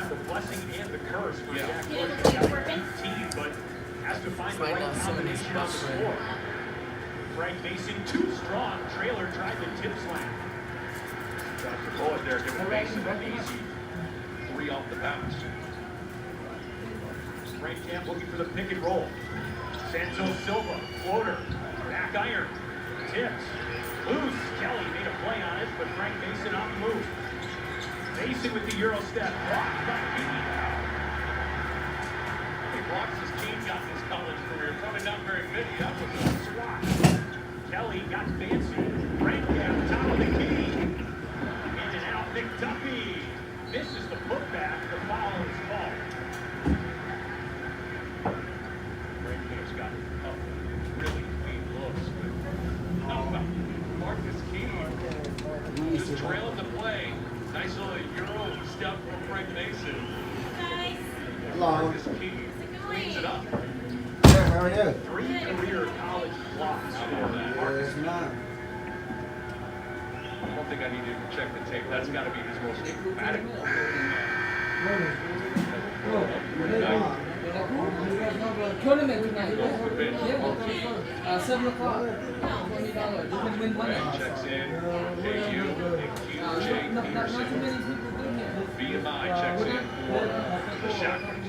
the blessing and the curse for Jack Bush. He's got 18, but has to find the right combination on the score. Frank Mason, too strong. Trailer tried the tip slam. Dr. Bullet there giving Mason an easy 3 off the bounce. Frank Camp looking for the pick and roll. Santos Silva, floater, back iron, tips, loose. Kelly made a play on it, but Frank Mason on the move. Mason with the Euro step, blocked by Key. He blocks his team, got his college career, probably not very good. That was a swat. Kelly got fancy. Frank Camp, top of the key. In and out, McDuffie. Misses the putback, the foul is called. Got really clean looks, but how about Marcus Key just trailing the play. Nice little Euro step from Frank Mason. Nice. Marcus Key cleans it up. Hey, how are you? 3 career college blocks for Marcus Key. I don't think I need to check the tape. That's got to be his most dramatic one. Tournament tonight. Yeah, 7 o'clock. $20. You can win money. Checks in. KU. Not too many people do here. BMI checks in for the Shockers.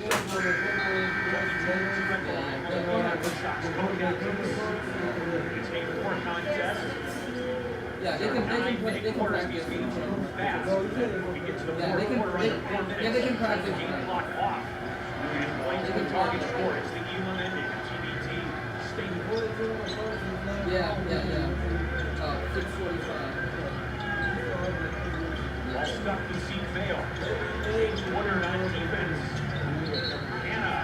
It's a 4 contest. Yeah, they can practice. We get to the fourth quarter. Yeah, they can practice. Game clock off. And playing to the target score. It's the Elma and TBT Stadium. Yeah. 6:45. Ball stuck to Zeke Vale. James Woodard on defense. Hannah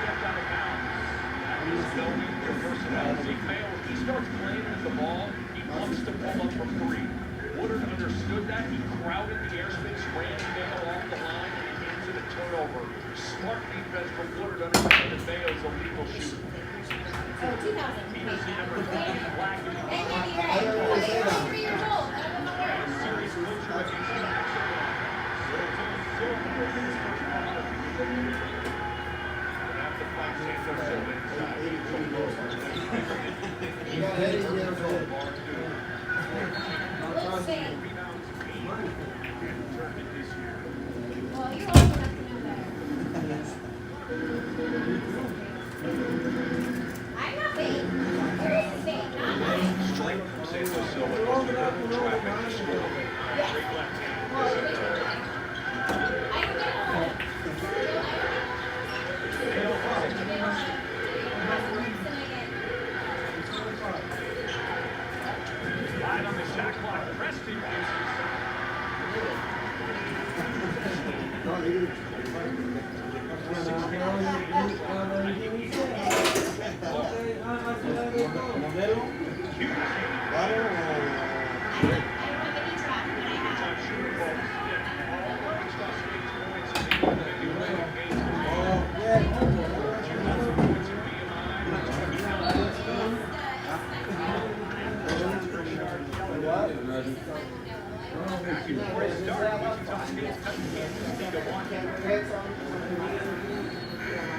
stepped out of bounds. That is no need for personnel. Zeke Vale, he starts playing with the ball. He wants to pull up from 3. Woodard understood that. He crowded the airspace, ran Vale off the line, and he hands it a turnover. Smart defense from Woodard understanding that Vale's a legal shooter. 2000. He does the number 3 black and Hey, maybe you're right. You're 3 years old. I don't know where. series closure against the Mexico. Silva with his first ball. Would have to find Santos Silva inside. Let's see. Rebounds 8 and turned it this year. Well, you're old enough to know better. I'm not fake. There is a fake, not mine. Straight from Santos Silva. Goes to good traffic to score. Yes. Great left hand. Well, you're doing it. I don't get it. Vale has it. Live on the shot clock. Preston gives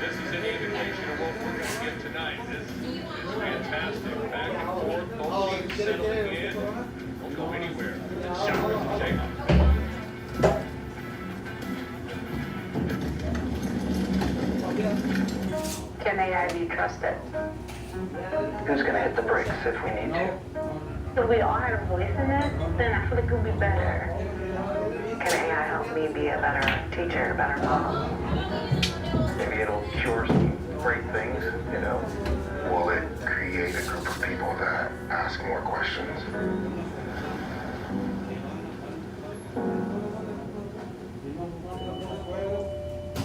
This is an indication of what we're going to get tonight. This is fantastic. Back and forth, both teams settling in. Won't go anywhere. Shockers will take them. Can AI be trusted? Who's going to hit the brakes if we need to? If we all had a voice in it, then I feel like it would be better. Can AI help me be a better teacher, a better mom? Maybe it'll cure some great things, you know? Will it create a group of people that ask more questions?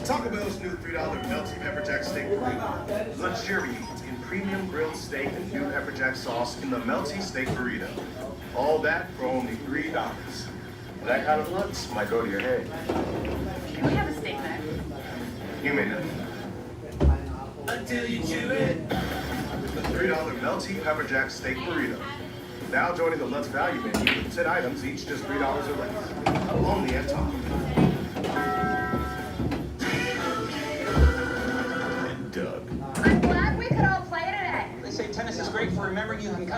Taco Bell's new $3 melty pepper jack steak burrito. Lunch Jeremy eats in premium grilled steak and new pepper jack sauce in the melty steak burrito. All that for only $3. That kind of lunch might go to your head. Can we have a steak there? You may not. Until you chew it. The $3 melty pepper jack steak burrito. Now joining the Lutz Value menu with 10 items, each just $3 or less. Only at Taco.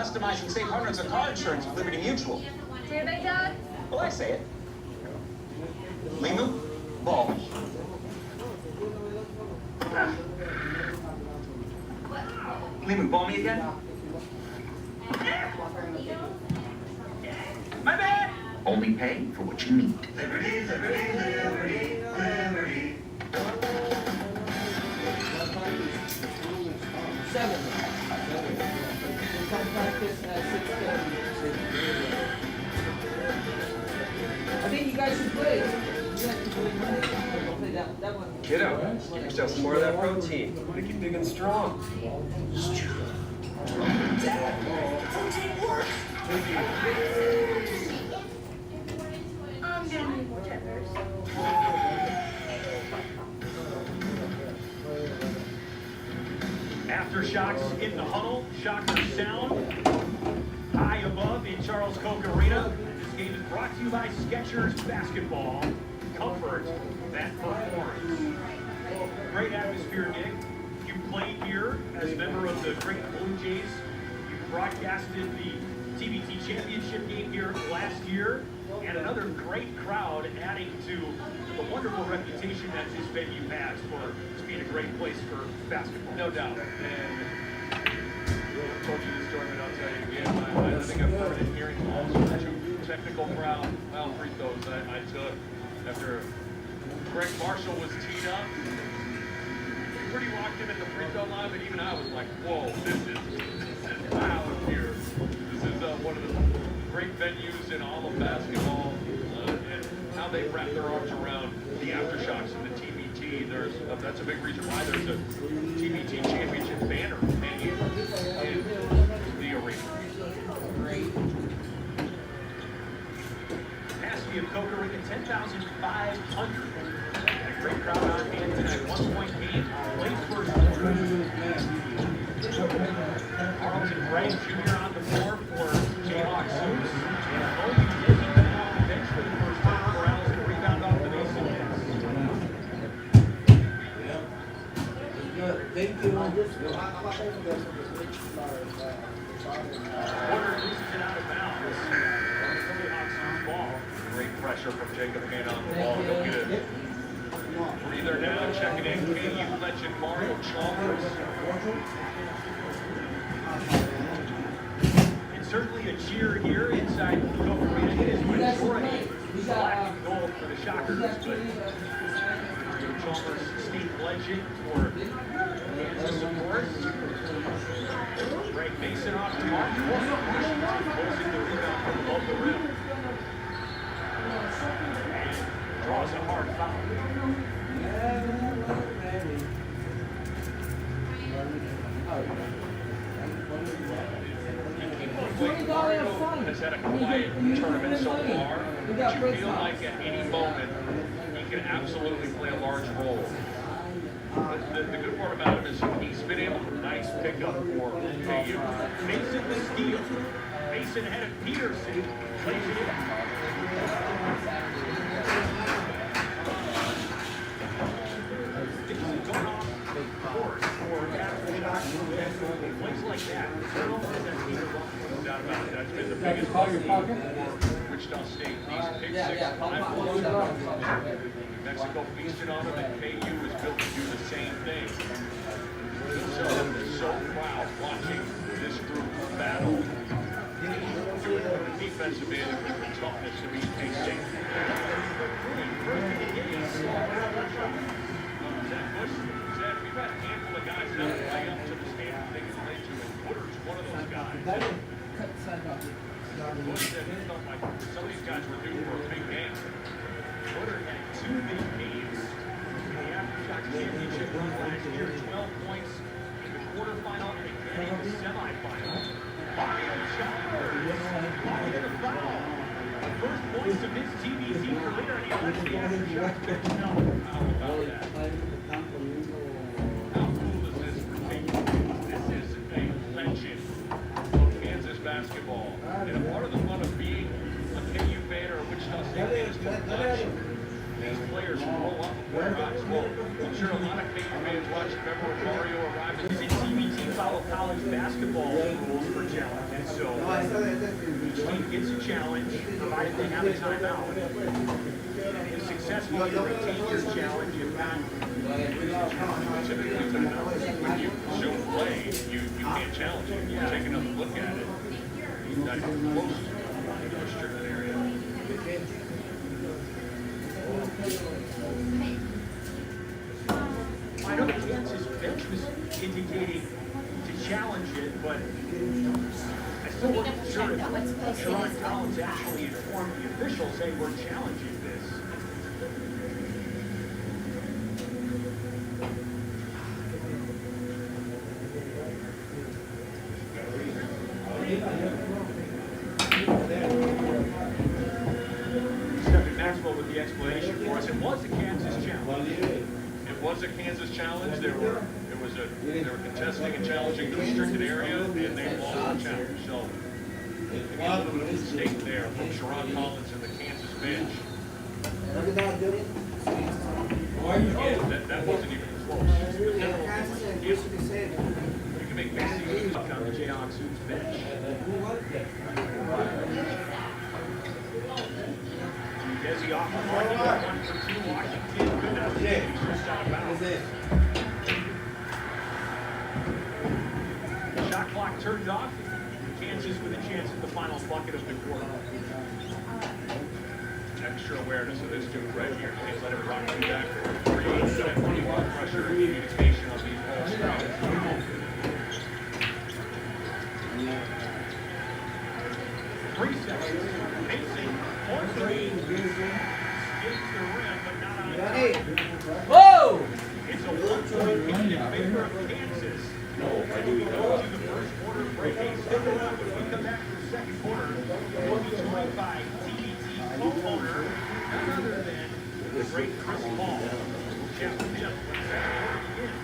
customizing safe hundreds of car insurance with Liberty Mutual. Say Big Dog? Well, I say it. Limu, ball. Limu, ball me again? My bad! Only pay for what you need. Seven. Come practice at 6:30. I think you guys should play. You guys should play that one. Kiddo, give yourself some more of that protein. Make you big and strong. I'm gonna need more checkers. Aftershocks in the huddle, shocker sound high above in Charles Koch Arena. This game is brought to you by Skechers Basketball. Comfort that performance. Great atmosphere, Nick. You played here as a member of the great Blue Jays. You broadcasted the TBT championship game here last year, and another great crowd adding to the wonderful reputation that this venue has for being a great place for basketball. No doubt. And I told you this story, but I'll tell you again. I think I've heard it hearing balls. Two technical foul free throws I took after Greg Marshall was teed up. He pretty walked him at the free throw line, but even I was like, whoa, this is wild here. This is one of the great venues in all of basketball, and how they wrap their arms around the aftershocks and the TBT. That's a big reason why there's a TBT championship banner hanging in the arena. Capacity of Koch Arena, 10,500. A great crowd on hand tonight. 1-point game, late first quarter. Carlton Gray Jr. on the floor for Jayhawk Zeus. And Logan Dickey coming off the bench for the first time. Morales to rebound off the base of this. Thank you. Porter loses it out of bounds. Jayhawk Zeus ball. Great pressure from Jacob Hanna on the ball. He'll get a breather now. Checking in. KU legend Mario Chalmers. It's certainly a cheer here inside Koch Arena. It is majority black and gold for the Shockers, but Chalmers, state legend for Kansas, of course. Greg Mason off the mark. Closing the rebound from above the rim. And draws a hard foul. Mario has had a quiet tournament so far, but you feel like at any moment he can absolutely play a large role. The good part about him is he's been able to nice pickup for KU. Mason the steal. Mason ahead of Peterson. Plays it in. Going off course for aftershock. Plays like that. Turnovers and Peter no doubt about it. That's been the biggest problem for Wichita State. These pick six, 5 balls. Mexico feasted on them, and KU is built to do the same thing. So proud watching this group battle. The defensive end with the toughness to beat K-State. Zach Bush said we've had a handful of guys not play up to the standard they can play to, and Woodard's one of those guys. Bush said he felt like some of these guys were due for a big game. Woodard had 2 big games in the Aftershock Championship run last year, 12 points in the quarterfinal and again in the semifinal. Mario Chalmers, following the foul. The first points of his TBT career, and he lets the Aftershock bench know. How about that? How cool is this for KU? This is a legend of Kansas basketball. And a part of the fun of being a KU fan or a Wichita State fan is to watch these players grow up Well, I'm sure a lot of Cajun fans watched. Remember when Mario arrived? Is it TBT follow college basketball rules for challenges? So each team gets a challenge, provided they have a timeout. And if successful, you retain your challenge. If not, Typically, when you zoom play, you can't challenge it. You take another look at it. You're not even close to the restricted area. I know the Kansas bench was indicating to challenge it, but I still wasn't sure if Sharon Collins actually informed the officials, hey, we're challenging this. Stephanie Maxwell with the explanation for us. It was a Kansas challenge. It was a Kansas challenge. They were contesting and challenging the restricted area, and they lost the challenge. So, again, a little bit of a mistake there from Sharon Collins and the Kansas bench. That wasn't even close. You can make basic On the Jayhawks bench. Desi off the mark, 1 for 2, Washington, good enough. Just out of bounds. Shot clock turned off. Kansas with a chance at the final bucket of the quarter. extra awareness of this dude right here. Can't let him run too back. Creates that 21 pressure and communication on these ball scouts. 3 seconds. Pacing. 4-3. Skips the rim, but not on time. Whoa! It's a 1-point game in favor of Kansas. We go to the first quarter break. Hey, stick around. When we come back to the second quarter, we'll be joined by TBT co-owner, none other than the great Chris Paul. We'll chat with him when the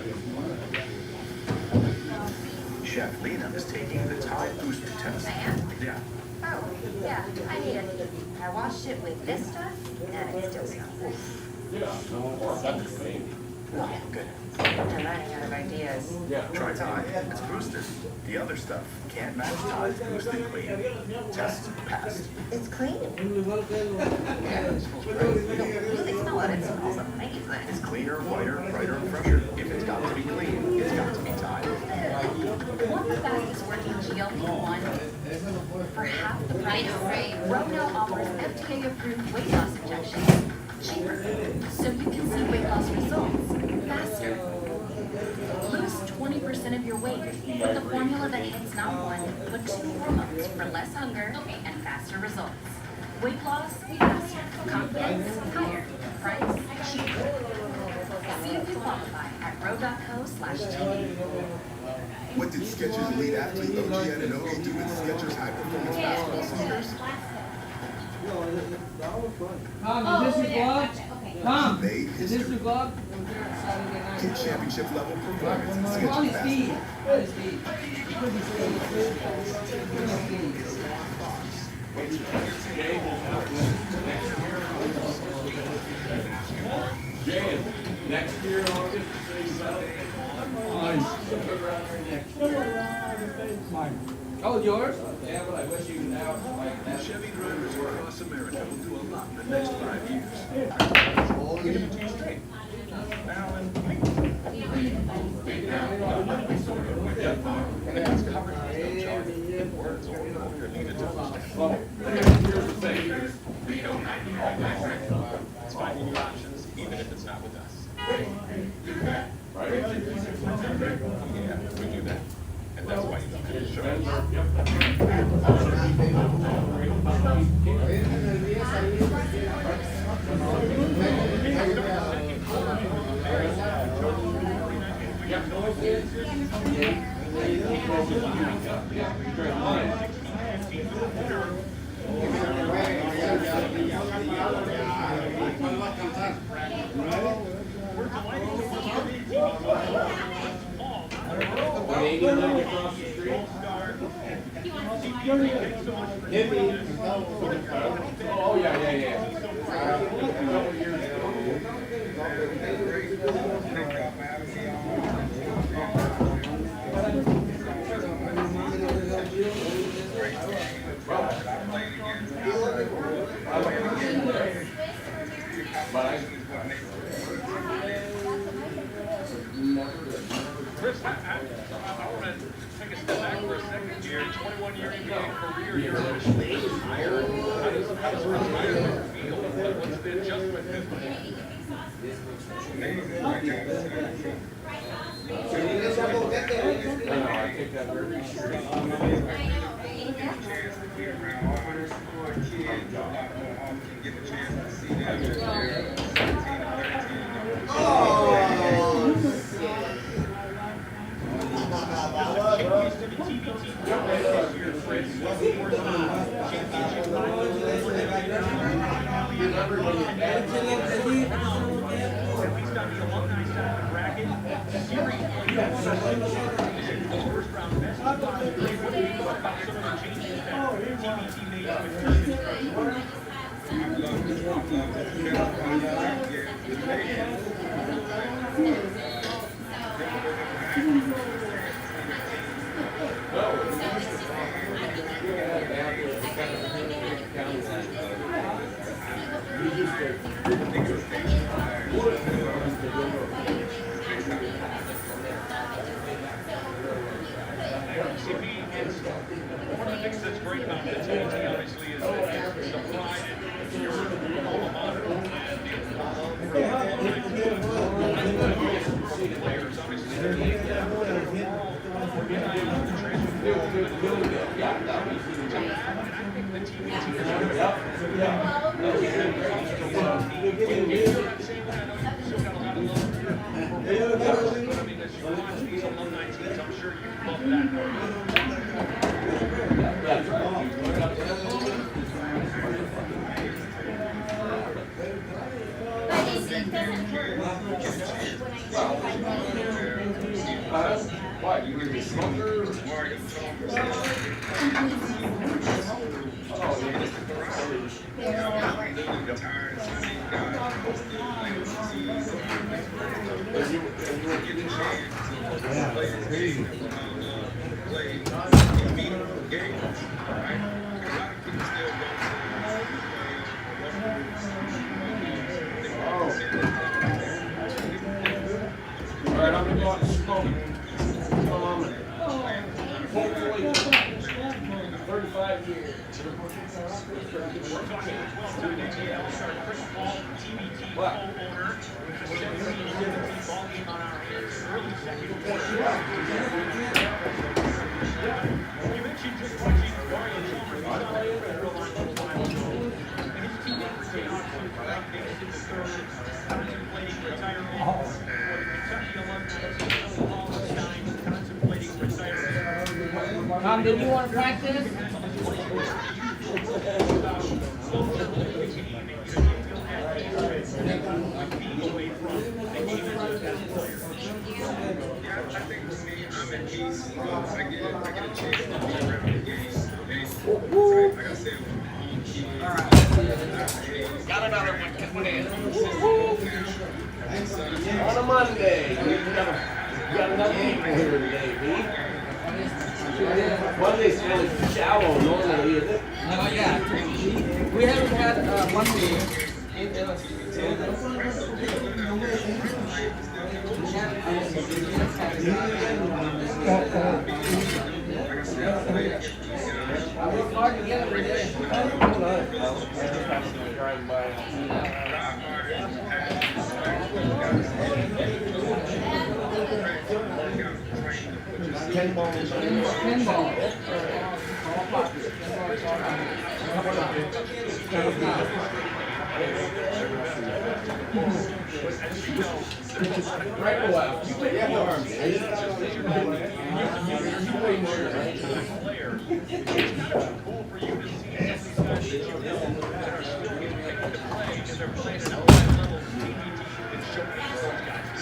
second quarter begins. Chef Lena is taking the Tide Booster test. I am? Yeah. Oh, yeah, I need it. I washed it with this stuff, and it still smells. Oh, good. I'm running out of ideas. Try Tide. It's boosted. The other stuff can't match Tide's boosted clean. Test passed. It's clean. Yeah, it smells great. You don't really smell it. It smells amazing. It's cleaner, whiter, brighter, and fresher. If it's got to be clean, it's got to be Tide. Want the fastest working GLP-1 for half the price? Rono offers FDA-approved weight loss injections cheaper, so you can see weight loss results faster. Lose 20% of your weight with a formula that hits not one, but 2 hormones for less hunger and faster results. Weight loss, faster. Confidence, higher. Price, cheaper. See if you qualify at ro.co/TV. What did Skechers elite athlete OG Anunoby do with Skechers high performance basketball sneakers? Tom, is this your vlog? Tom, Made is this history. your vlog? Hit championship level performance in Probably Skechers Steve. basketball. Probably Steve. Could be Steve. Could be Steve. Next year, August, Oh, yours? yeah, but I wish you could have like that. Chevy drivers across America will do a lot in the next 5 years. Give it to you straight. Maryland, It's covered in no charge. Words or your needed to understand. Well, here's the thing. It's finding new options, even if it's not with us. Right? Yeah, we do that. And that's why you come to the show. we're delighted to welcome in TV Paul. Across the street. Thanks so much for joining us. Oh, yeah. But Chris, I want to take a step back for a second here. 21-year NBA career, you're a retired. How does retirement feel? What's the adjustment been like? I take that very One of the things that's great about the TNT, obviously, is the pride in your alma mater. And players, obviously, they're I'm sure you love that. Why? You gonna be smoker? Alright, I'm gonna go out and smoke. Hopefully, 35 years. We're talking 12-time ATL star Chris Paul, TBT co-owner, with the 17-17 ball game on our hands, early second quarter. You mentioned just watching Mario Chalmers on the real line a little while ago, and his teammates came out to five days in the third, contemplating retirement. Kentucky alumni Elma contemplating retirement. Mom, did you want to practice? Got another one coming in. On a Monday. You got enough people here today, B. Monday's kind of shallow normally, isn't it? Yeah. We haven't had one meeting. I work hard to get every day. Driving by. Pinball. Right away. You play your arms. Cool for you to see some of these guys that you know that are still getting picked to play, and they're playing an elevated level of TBT and showcase those guys.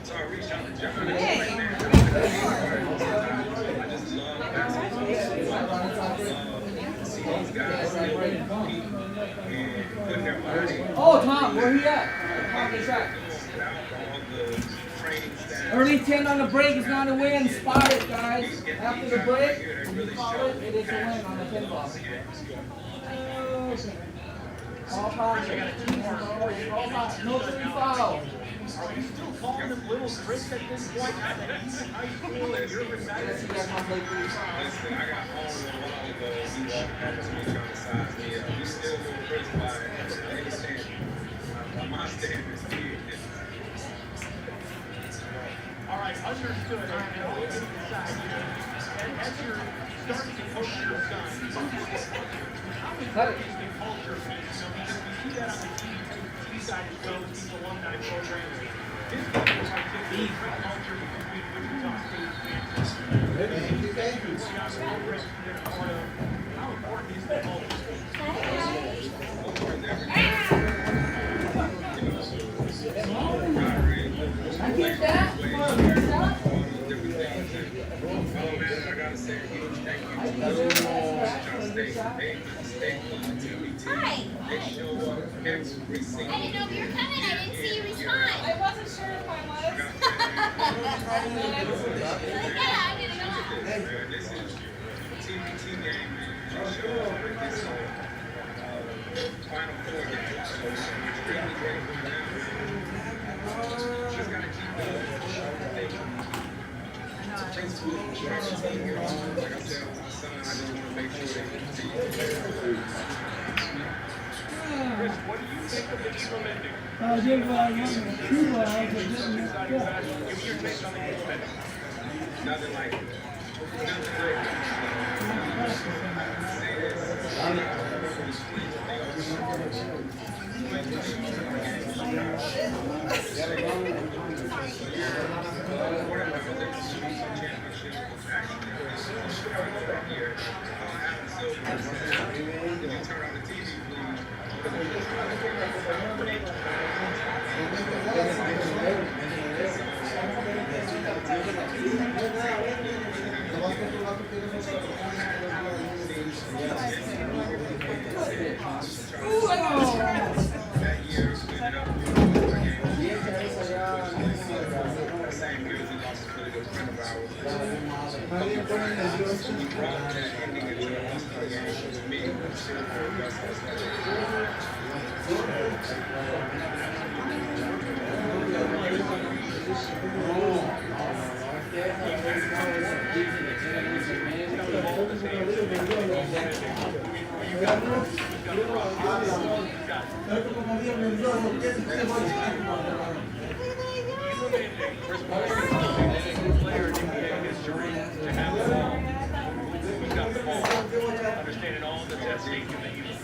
So I reached out off the track. Early 10 on the break is not a win. Spot it, guys. After the break, if you call it, it is a win on the 10 ball. All positive. All positive. No free foul. Are you still calling them little tricks at this point? He's in high school and you're retired. Yes, you guys want to play free foul. Listen, I got home a while ago. He walked up to me trying to size me up. He's still a little crazy by any standard. My standards, All right, understood. And I'll get inside here. And as you're starting to coach your son, how important is the culture piece? Because we see that on the TV side as well as these alumni programs. This is the right culture between Wichita State and Kansas. How important is the culture? I get that. I gotta say a huge thank you to Wichita State. Hi. They show up every single I didn't know you were coming. I didn't see you respond. I wasn't sure if I was. Yeah, I didn't know. This is a TBT game, man. They show up with this Final Four game. So it's extremely grateful now. Just gotta keep like I said, my son, I just want to make sure they continue. Chris, what do you think of the Eagle ending? I did two balls, but didn't Give me your take on the Eagle ending. Nothing like it. Nothing like it. Understanding all the testing and the Eagle.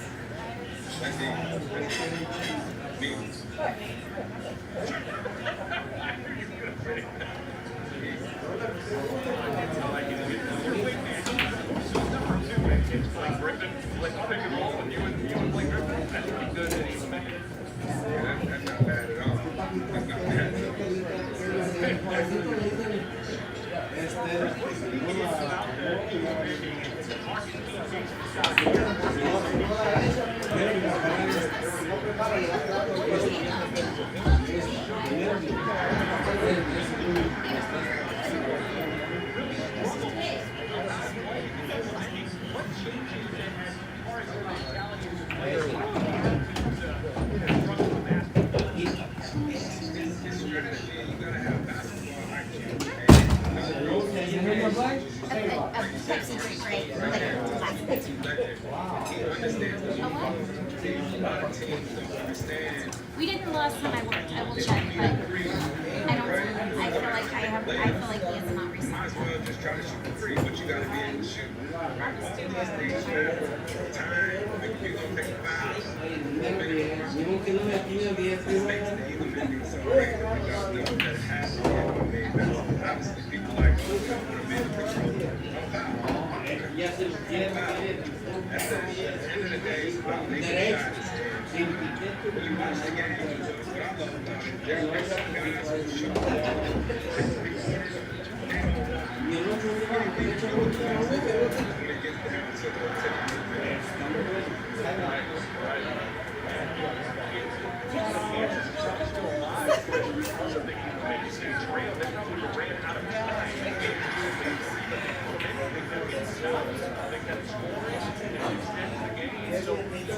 Like pick and roll and you and Blake Griffin, that's pretty good at Eagle Megan. That's not bad at all. That's not bad at We didn't last time I worked. I will check, but I don't. I feel like he has not recently. Might as well just try to shoot for free, but you gotta be able to shoot. Right? All these things, time, if you're gonna take a foul, obviously people like yes, at the end of the day, it's about making shots. When you watch the game, what I love about it, there's some guys who shoot the ball. trail. They probably ran out of time. They kept scoring and extended the game. So it's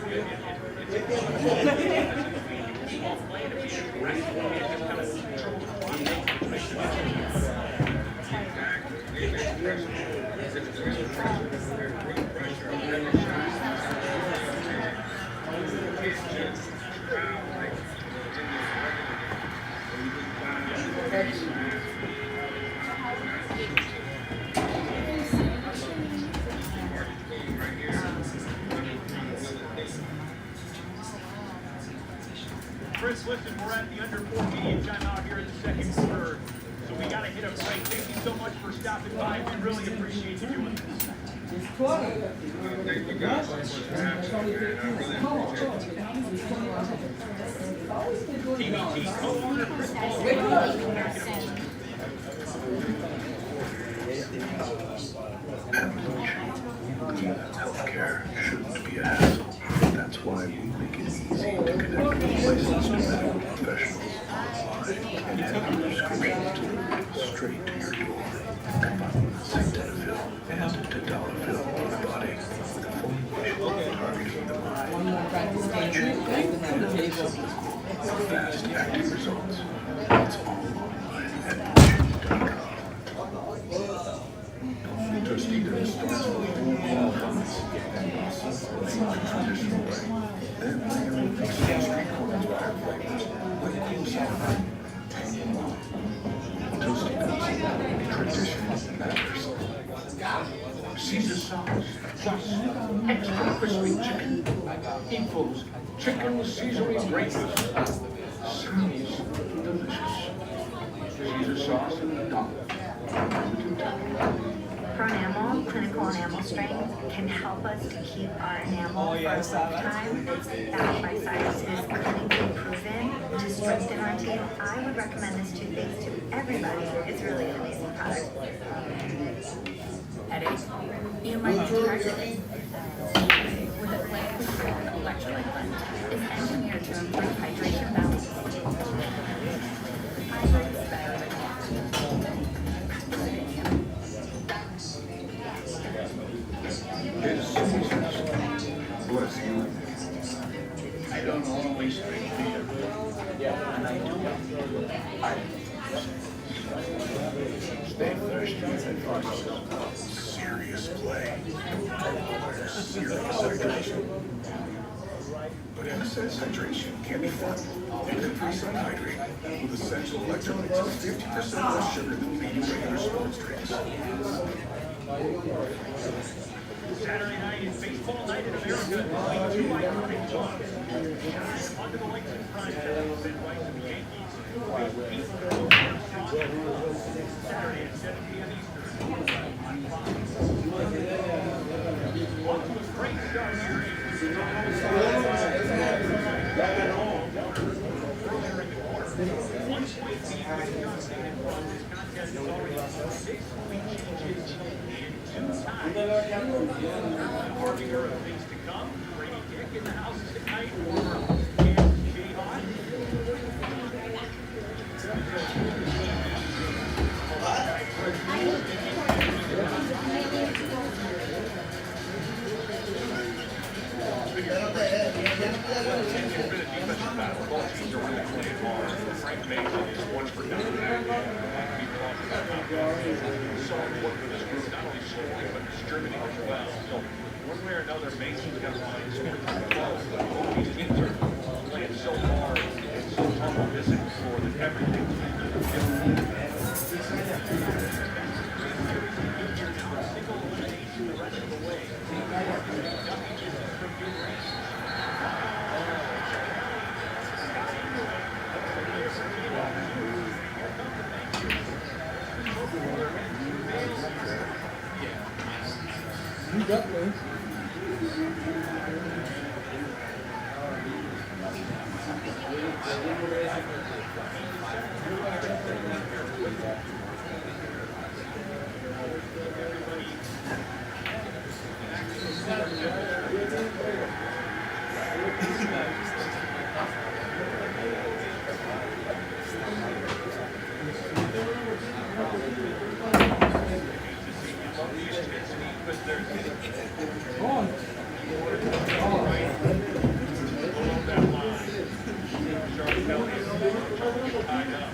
keep on playing and being aggressive and just kind of control the clock, which makes it Chris, listen, we're at the under 4 medium timeout here in the second quarter, so we got to hit a break. Thank you so much for stopping by. We really appreciate you doing this. It's 20. Thank you guys so much for having me, man. I really appreciate it. TBT co-owner Chris Paul. Healthcare shouldn't be a hassle. That's why we make it easy to connect with licensed medical professionals online and have your prescriptions delivered straight to your door. Combine sildenafil and tadalafil for the body with a formulation targeting the mind. Fast, active results. It's all online at Chewy.com. Tostitos starts with all buns and also makes the traditional way. Then layer in mixed street corn inspired flavors like cool sour, tangy malt. Tostitos, tradition matters. Caesar sauce, plus extra crispy chicken equals chicken Caesar gravy. Sounds delicious. Caesar sauce and a dollar. For enamel, clinical enamel strength can help us to keep our enamel for a lifetime. That by science is clinically proven to strengthen our teeth. I would recommend this toothpaste to everybody. It's really an amazing product. Headache? You might be targeted. With a flavored electrolyte blend, is engineered to improve hydration balance. I like this better than His Caesars. Bless you. I don't always drink beer, and I do. Stay thirsty and first. Serious play. Serious hydration. But excess hydration can be fun. Increase on hydrate with essential electrolytes and 50% less sugar than leading regular sports drinks. Saturday night is baseball night in America between two iconic clubs. Under the lights in prime time, Ben Rice and the Yankees. Saturday at 7 p.m. Eastern on Fox. Off to a great start here. Earlier in the quarter, 1 point lead with John State in front. This contest is already 6-point changes in 2 times. Harbinger of things to come. Brady Dick in the house tonight for Kansas Jayhawk. Frank Mason is 1 for 9. So important for this group, not only scoring, but distributing as well. So one way or another, Mason's got to find scoring. These teams are playing so hard and so tough on this floor that everything's single elimination the rest of the way. Nothing is from your race. You got me. It's neat, but there's On. right below that line. Charlie Kelly is tied up.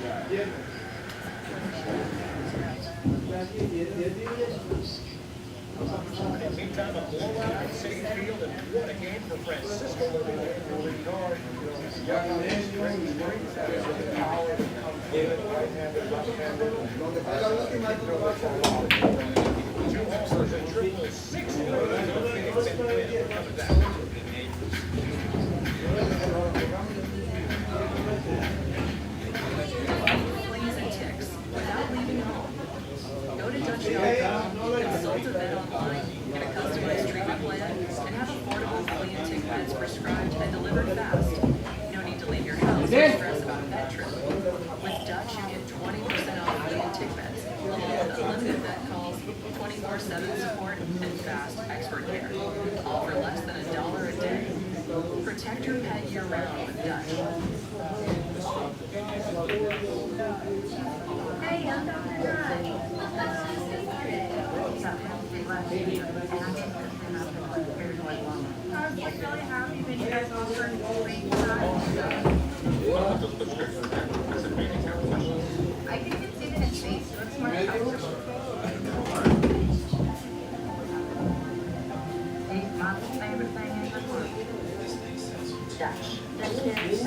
Meantime, a blowout at City Field, and what a game for Francisco. Two homers and triples, 6 in a row. Phoenix and Quinn coming back. Fleas and ticks without leaving home. Go to Dutch.com, consult a vet online, get a customized treatment plan, and have affordable flea and tick meds prescribed and delivered fast. No need to leave your house or stress about a vet trip. With Dutch, you get 20% off flea and tick meds, along with unlimited vet calls, 24/7 support, and fast expert care. All for less than $1 a day. Protect your pet year-round with Dutch. Hey, I'm Dr. Nut. I was like really happy that you guys offered free time. I can even see that it's face. It looks more comfortable. My favorite thing in the world. Dutch. Dutch is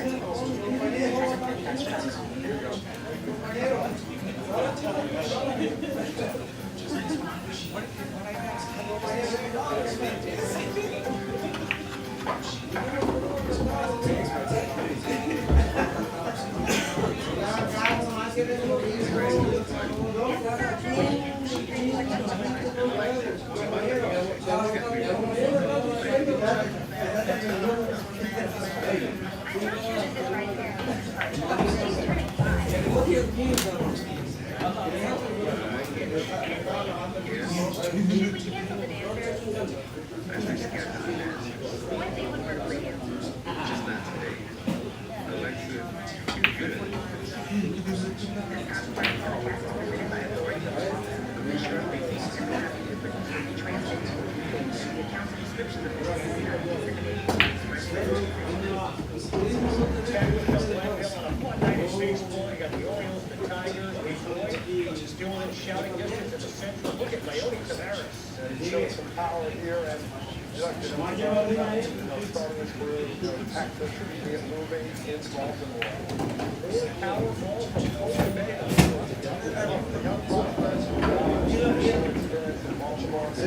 Showed some power here and starting his career, attack pitcher, get moving, involved in the power ball from Coach Bay. Young prospects in Baltimore. So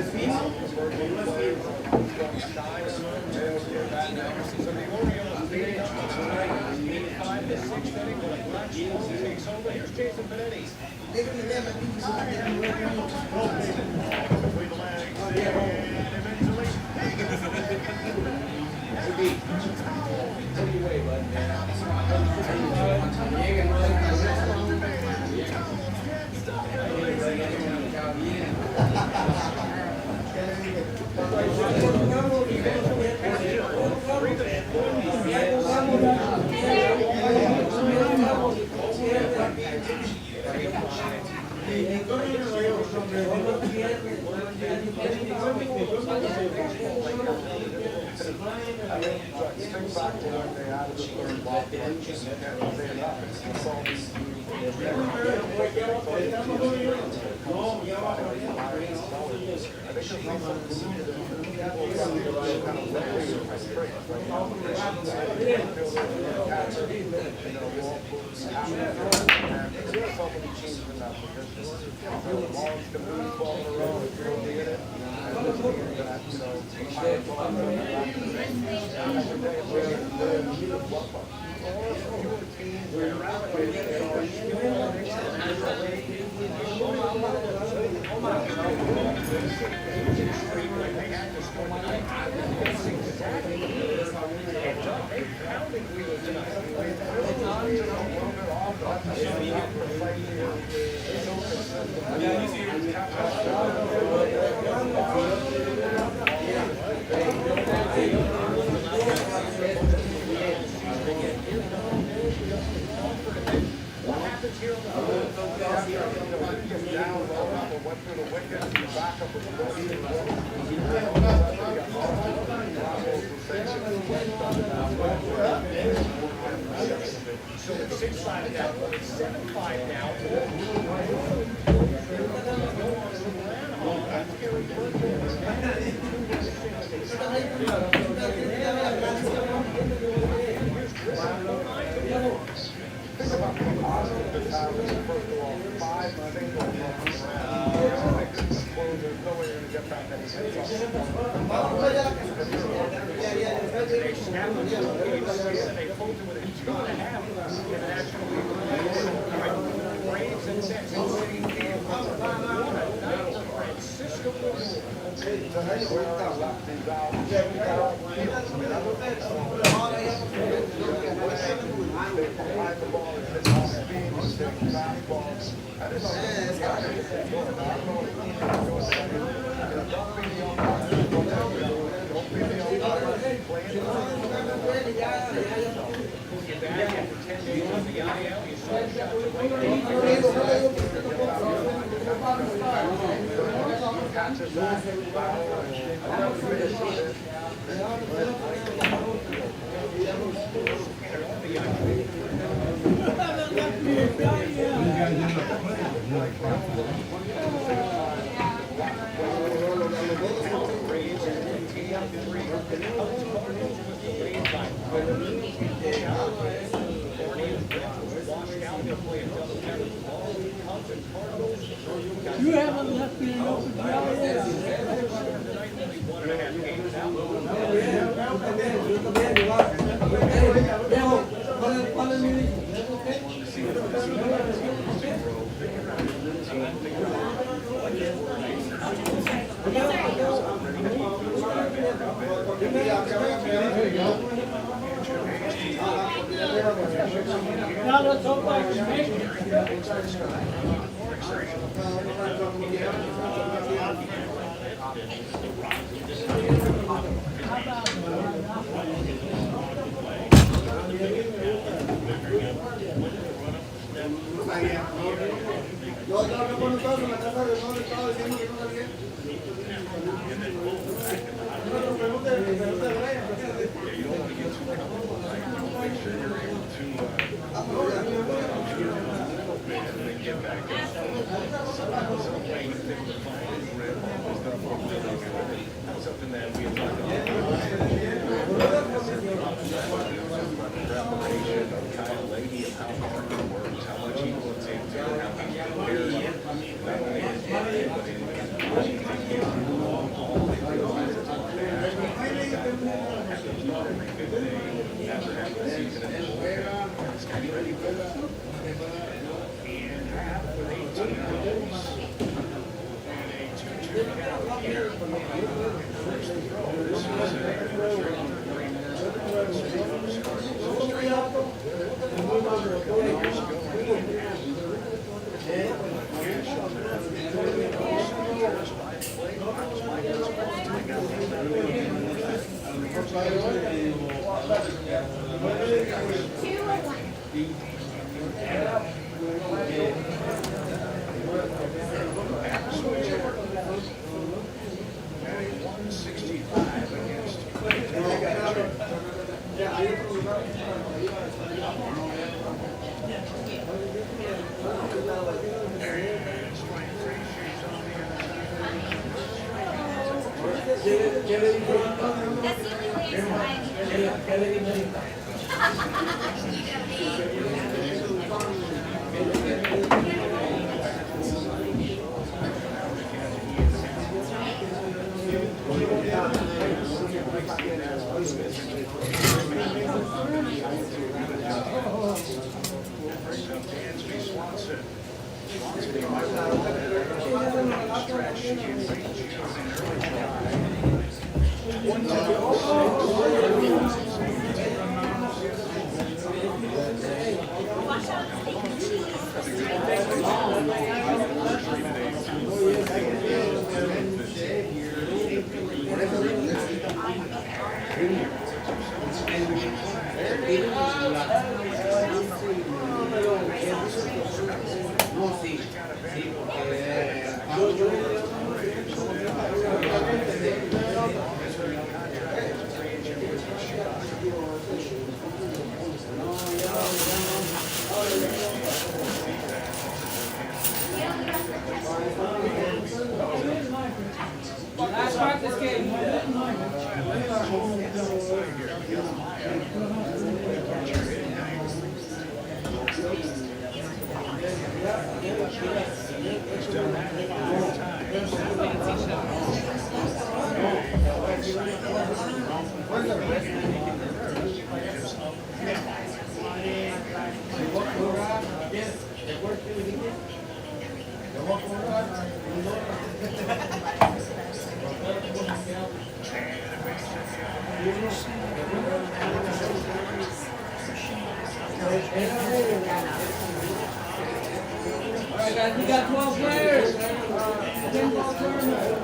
the Orioles beat up 5-6 inning with a black ball takes over. Here's Jason Benetti. What through the wickets, the backup was So it's 6-5 at that point. It's 7-5 now. Think about the positive that's happening. First of all, 5 singles. There's no way you're going to get back any hits on They snapped the game 6 and they pulled to within 2.5 in the National League. Braves and Mets in City Field. What a night for Francisco Lindor. Back after 10 days on the IL, you saw the shot You haven't left me an open job yet. Now let's hope I can make it. Something that we have talked about. Revelation of Kyle Leahy of how hard he works, how much he puts into it, how he's prepared, not only his body, but in his body. He gives you all the realizes on there. He's got the ball, has to start every good day after having the season in the bullpen. He's getting ready for that. And half with 18 goals. And a 2-2 count here. First throw this season. Last practice game. Alright guys, we got 12 players. 10-ball tournament.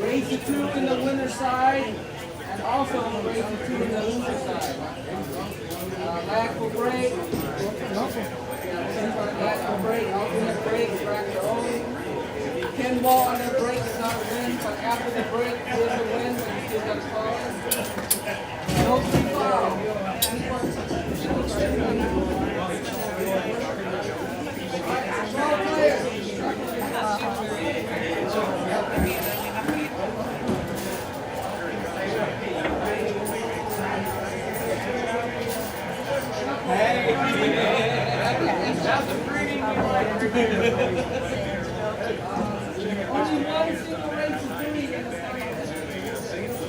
Raise the 2 in the winner's side, and also raise the 2 in the loser's side. Back will break. Back will break. Alternate break. Track your own. 10-ball on their break is not a win, but after the break is a win, but you still got to call it. No free foul.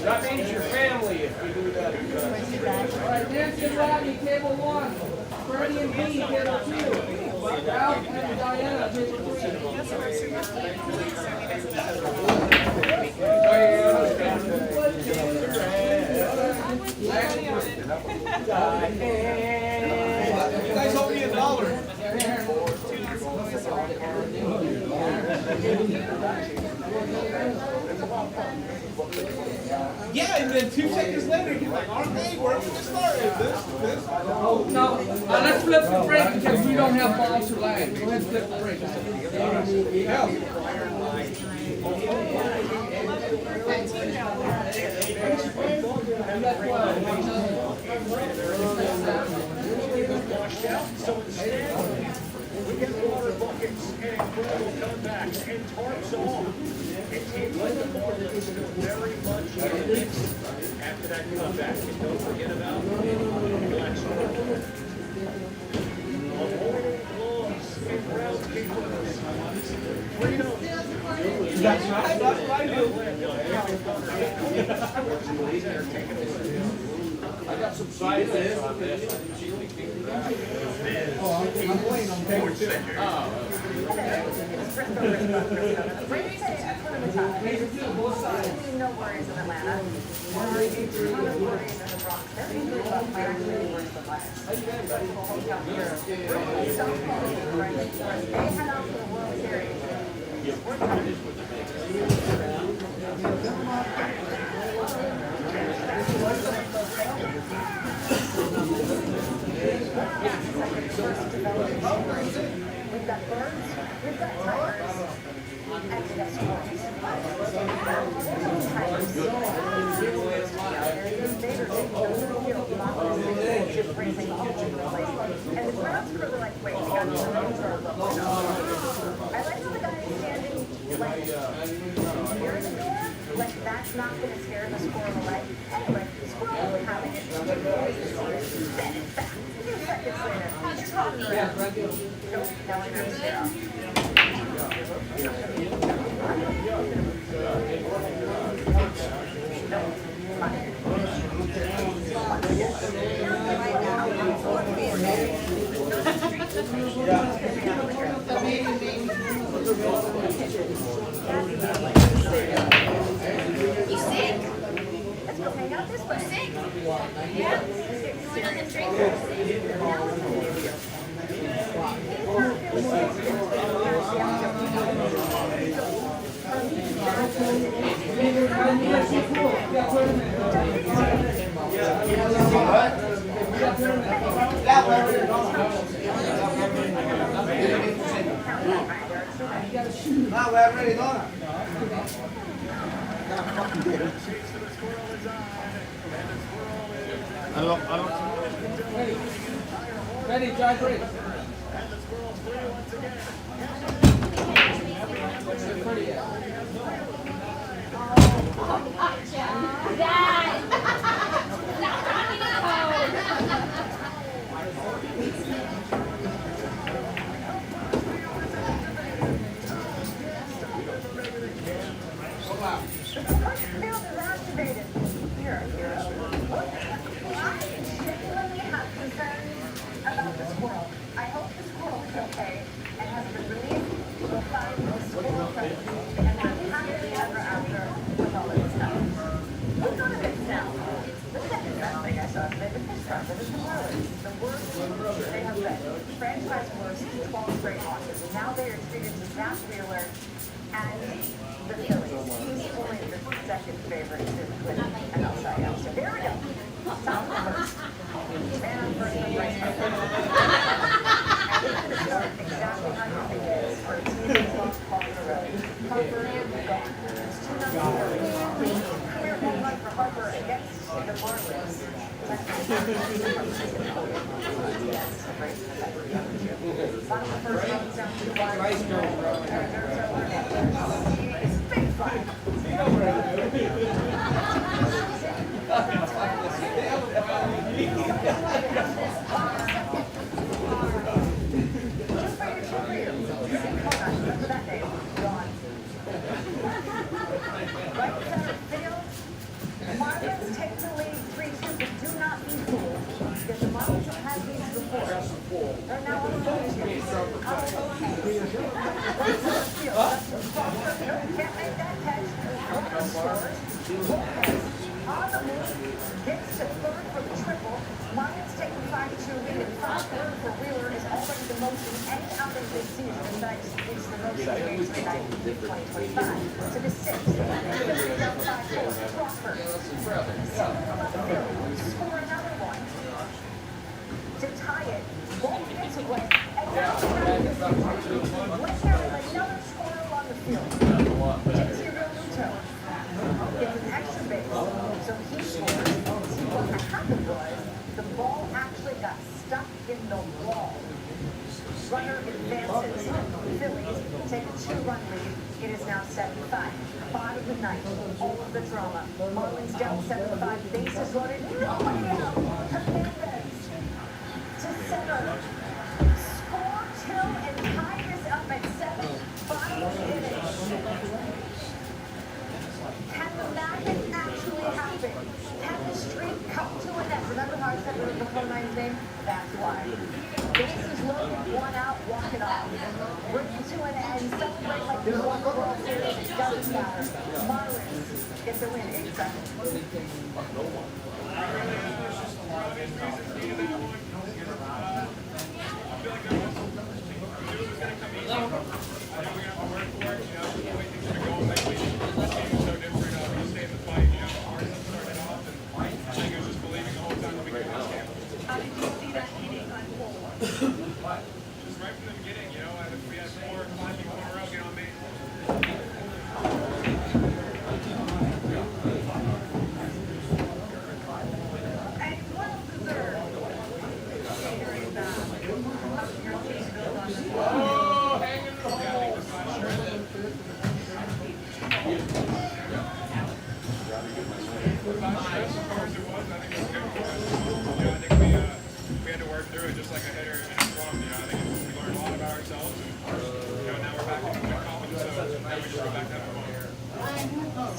That means your family if you do that. Alright, Nancy and Rodney, table 1. Freddie and B, table 2. Ralph and Diana, table 3. You guys owe me $1. Yeah, and then 2 seconds later, he's like, okay, where are we going to start? Is this? Oh, no. Let's flip the break because we don't have balls to land. Go ahead and flip the break. So instead, we get water buckets and incredible comebacks and tarps off. And teams like the Marlins still very much in the mix after that comeback. And don't forget about Black Scoreboard. Avoiding gloves and groundskeepers. Freedom. That's right. That's what I do. I got some side list on this. I'm waiting on paper 2. Both sides. No worries in Atlanta. Ton of worries in the Bronx. They're thinking about firing really worse than last. People out here really don't call it right. They head out to the World Series. We've got birds, we've got tigers, and we've got squirrels. Just racing all over the place. And the grounds crew are like, wait, we got to I like how the guy is standing like near the door, like that's not going to scare the squirrel away. Anyway, the squirrel will be having it. Spin it back. 2 seconds later, he's talking around. Nope, now I have to stare off. You sick? Let's go hang out this way. Sick? Yeah? Going on the drink? You gotta shoot. No, we're ready, Donna. Ready, dry break. What's the pretty at? Franchise worst 12 straight losses. Now they are treated disaster alert and the Phillies. Who's only the second favorite to win an outside out. So there we go. Top of the first. Man first and right. And it's going to start exactly how you think it is for a team that's lost off the road. Harper, gone. It's 2-0. Clear home run for Harper against the Marlins. Nice go, Marlins take the lead 3-2, but do not be fooled. Because the Marlins have had these before. They're now on the road. Can't make that catch. Lopez scores. Lopez on the move. Gets to third for the triple. Marlins take the 5-2 lead. And 5-3 for Wheeler is already the most in any outing this season. Besides, it's the most in games tonight in 2025. To the 6th. Crawford. Score another one. To tie it. Ball gets away. And now let's have another scorer on the field. Jesse Realmuto gets an extra base. So he scores. See, what happened was the ball actually got stuck in the wall. Runner advances. Phillies take a 2-run lead. It is now 7-5. Bottom of the ninth. All of the drama. Marlins down 7-5. Bases loaded. Nobody out. Hernandez to center. Score 2 and tie this up at 7. Final finish. Can the magic actually happen? Can the streak come to an end? Remember how I said it was before 9's name? That's why. Bases loaded, 1 out, walk it off. Bring it to an end, celebrate like you won the World Series, it doesn't matter. Marlins get the win 8-7.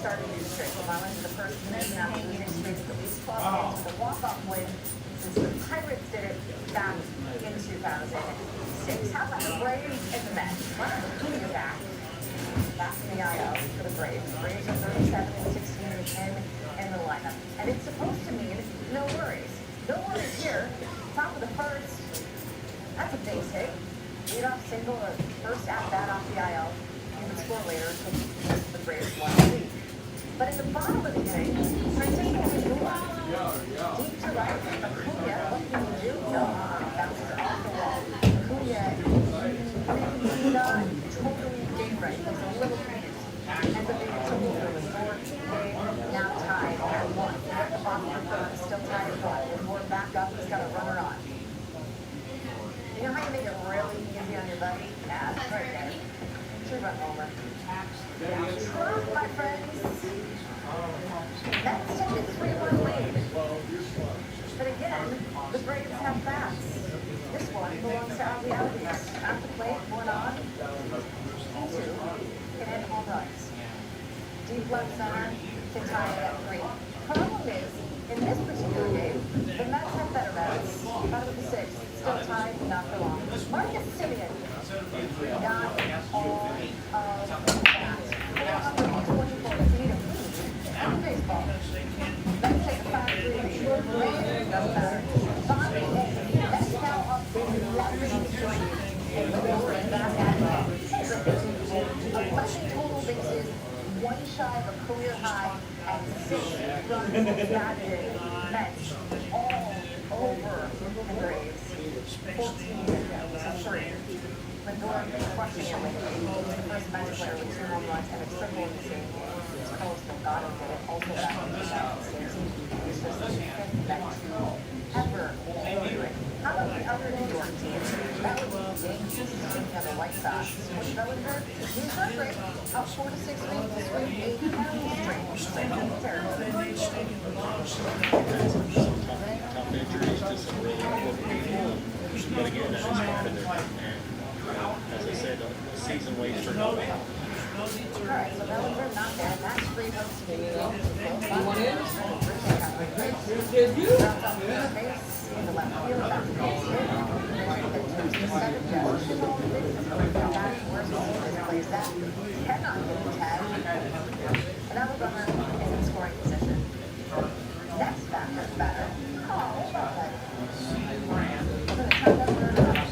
Started new streak. The Marlins are the first men now to lose streak of at least 12 games with a walk-off win since the Pirates did it back in 2006. How about the Braves and the Mets? Well, Acuna back in the IL for the Braves. The Braves are 37 and 16 and 10 in the lineup. And it's supposed to mean no worries. No worries here. Top of the first. That's a base hit. Leadoff single or first at-bat off the IL. You can score later because the Braves won the league. But at the bottom of the inning, Francisco Lindor, deep to right, Acuna, what can you do? No, bounces off the wall. Acuna, not totally run homer. My friends. That's such a 3-1 lead. But again, the Braves have bats. This one belongs to our realities. At the plate, one on. Two can hit home runs. Deep left center can tie it at 3. Problem is, in this particular game, the Mets have better bats. Out of the 6, still tied, not for long. Marcus Simeon got all of the bats. 424 to lead a lead in baseball. Let's take a 5-3 lead. Doesn't matter. Bobby A. That's now up to 11-3. And the Brewers are back at it. 11 total bases, 1 shy of a career high, and 6 runs batted. Mets all over the Braves. 14-3. Lindor crushing it with the first Mets player with 2 home runs and a triple in the same game. Carlos Delgado did it also back in 2006. He's just the 5th Met to ever do it. How about the other New York team? That would be the Yankees, speaking of the White Sox. Bush Bellinger, he's not great. Out 4 to 6 weeks, this week 8 pounds straight. Terrible. Tough injuries to some really important people. But again, that is part of their and as I said, the season waits for no one. Alright, so Bellinger not there. Match free votes to be You want in? Did you? dropped off the space in the left field. Back to base hit. Seven judge. Back worst plays that. Cannot get the tag. Another runner is in scoring position. Next batter. Oh, what about that? We're going to turn that third up.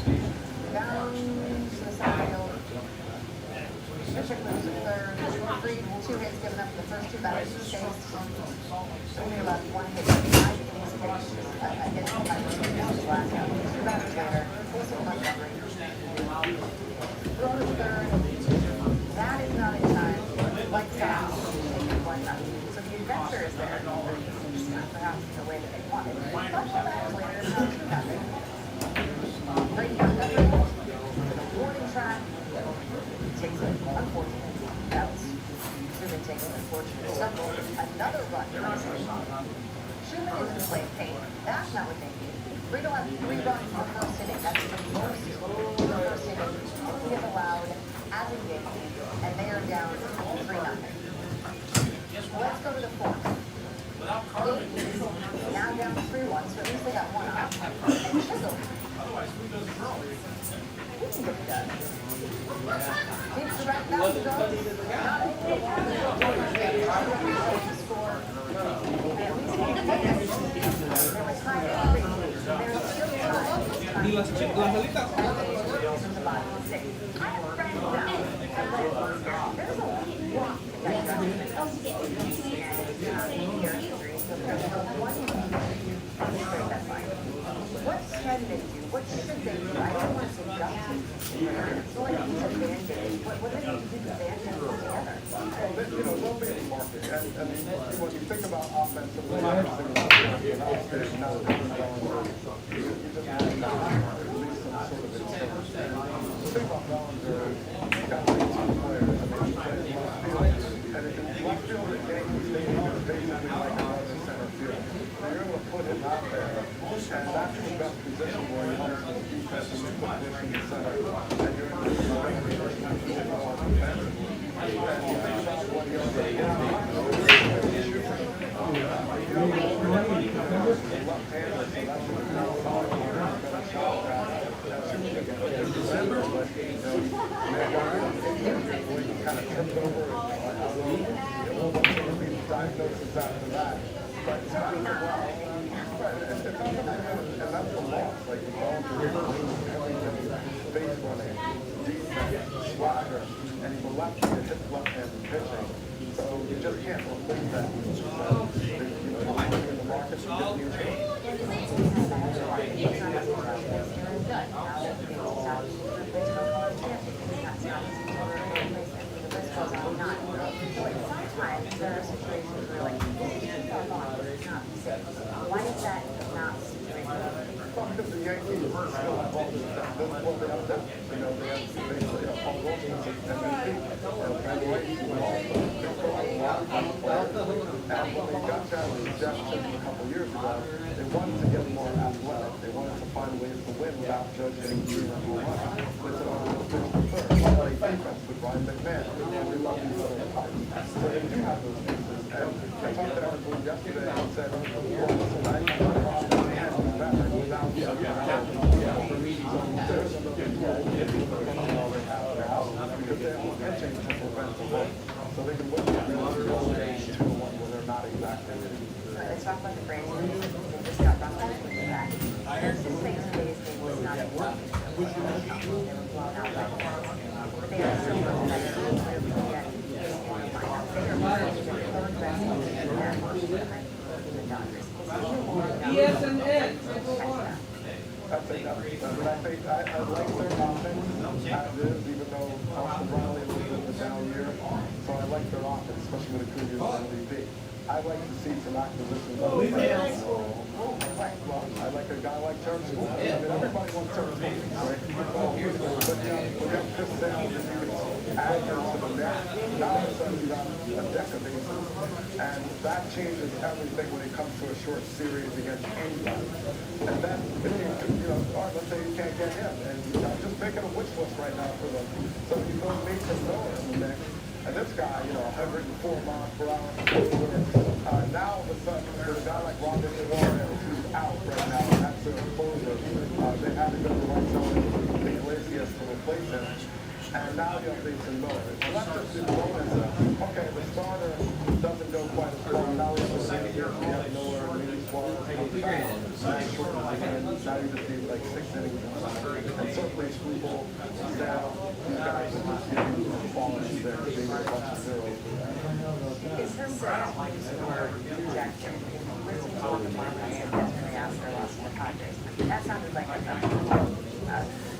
Down to the center field. Bishop moves to third. 2 hits given up for the first 2 batters. Saves. Only allowed 1 hit. 5 innings pitched against the Pirates. This was last out. 2 batters later. Wilson Montgomery. Throw to third. That is not in time. White Sox taking 1-0. So the adventure is there. Perhaps the way that they wanted. A couple of hours later, it's not 2-0. Brady Montgomery to the warning track. Takes an unfortunate bounce. Schumann takes an unfortunate stumble. Another run. Schumann is in play pain. That's not what they need. Riddle has 3 runs in the first inning. That's the most in the first inning we have allowed as a game. And they are down 3-0. Let's go to the 4th. Yankees now down 3-1, so at least they got 1 out. And Chisholm. He can get it done. Keeps the right back, goes. Not able to score. And at least one hit. They were tied at 3. They're still tied. Ni las alitas. From the bottom of the 6. I have friends now. There's a walk to that judgment. What can they do? What should they do? I don't want to say justice. So like he's a band-aid. What do they need to do to band-aid together? Well, they'll be in the market. I mean, when you think about offensively, everything is not going you just have to release some sort of intent. The thing about Bellinger is he's got 18 players. I mean, he plays left field. And in left field in Yankees Stadium is basically like another center field. So you're able to put him out there, and that's the best position where you have the defense in the position in the center. And you're in the right position to get more defensively. And you think about what he already kind of tripped over diagnosis after that. But it's not well. And that's the loss. Like the ball everything, base running, defense, swagger, and he's a lefty that hits left-handed pitching. So you just can't replace that. You know, in the market for new sometimes there are situations where like why is that not the situation? Well, because the Yankees are still involved in that. Well, they have that. You know, they have basically Paul Wilson as MVP. they got that suggestion a couple years ago, they wanted to get more athletic. They wanted to find ways to win without Judge getting 3 number 1. They said, oh, we'll pitch the third. We'll play defense with Ryan McMahon. We love these other types. So they do have those pieces. And I talked to Aaron Boone yesterday and said, well, listen, I can't better without because they all pitching to prevent the win. So they can win the 2-1 when they're not exactly. Let's talk about the Braves. They just got run out of the back. Since the same days, they was not in love. They were blown out by the Braves. They are so competitive. Yet they want to find out. They are going to the third best team in their behind the Dodgers. Yes and Ed. I think I like their offense as is, even though Austin Riley was in the down year. So I like their offense, especially with Acuna as MVP. I'd like to see some acquisitions. I like a guy like Terrence Scoop. I mean, everybody wants Terrence Scoop, right? But we got Chris Sale, and you can add him to the net. Now all of a sudden you got a deck of aces. And that changes everything when it comes to a short series against anybody. And then, if you know, all right, let's say you can't get him. And I'm just making a wish list right now for them. So you throw Mason Miller in the mix. And this guy, you know, 104 miles per hour. Now all of a sudden, there's a guy like Robert Suarez who's out right now. And that's their closer. They had to go to right zone to Iglesias to replace him. And now you have Mason Miller. So that's just the bonus. Okay, the starter doesn't go quite as far. Now we have a senior. We have Miller, maybe Suarez. Now you just need like 6 innings. And certainly Struble, Sal, these guys are just giving you quality there. They might watch the zeros. Is her set why you score projection? Listen to what the farm has said yesterday after loss to the Padres. That sounded like a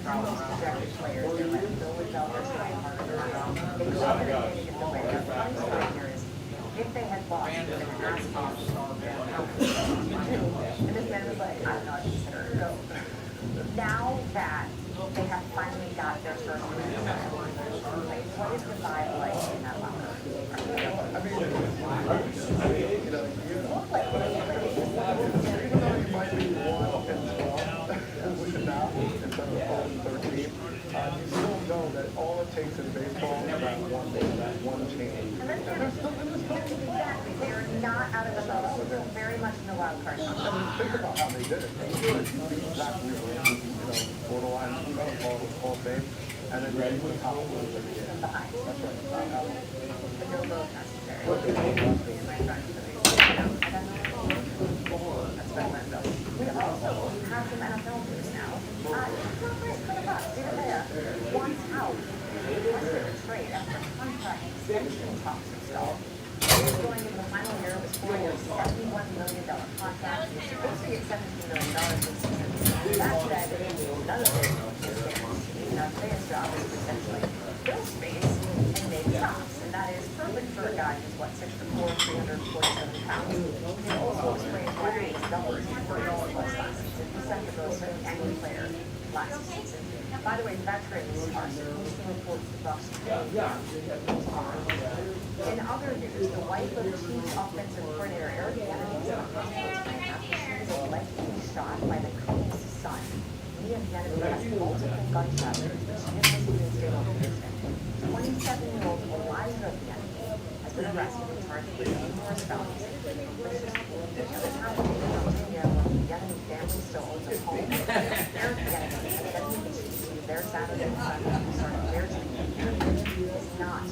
projected players. They're letting go without their trying harder than that. They go out there and get the way. The funny story here is, if they had lost, they would have asked off and this man was like, I don't know what to consider. So now that they have finally got their first win, what is the vibe like in that locker room? I mean, you know, even though you might be 1-12 now instead of 13, you still know that all it takes in baseball is that one change. And then exactly, they're not out of the bubble. They're very much in the wild card. Think about how they did it. Exactly, borderline, Hall of Fame, and then ready for the top of the league. Behind. That's right. But no vote necessary. We also have some NFL news now. It's not nice for the Bucks. Vita wants out. They requested a trade after contract extension talks have stalled. Going into the final year of his 4-year, $71 million contract. He's supposed to get $17 million this season. That said, none of it is guaranteed. Now, today's job is to essentially fill space and make stops. And that is perfect for a guy who's, 6'4", 347 pounds. He also explains why his numbers were lower last season. He's second most of any player last season. By the way, veterans are supposed to report to the Bucks. In other news, the wife of Chiefs offensive coordinator Eric Kennedy is in the hospital tonight after she was allegedly shot by the coach's son. Mia Kennedy has multiple gunshot wounds, but she is listed in stable condition. 27-year-old Eliza Kennedy has been arrested and charged with numerous felonies, including malicious. The town of Virginia, where the Kennedy family still owns a home, Eric Kennedy has said he can see their Saturday and Sunday to start their team is not.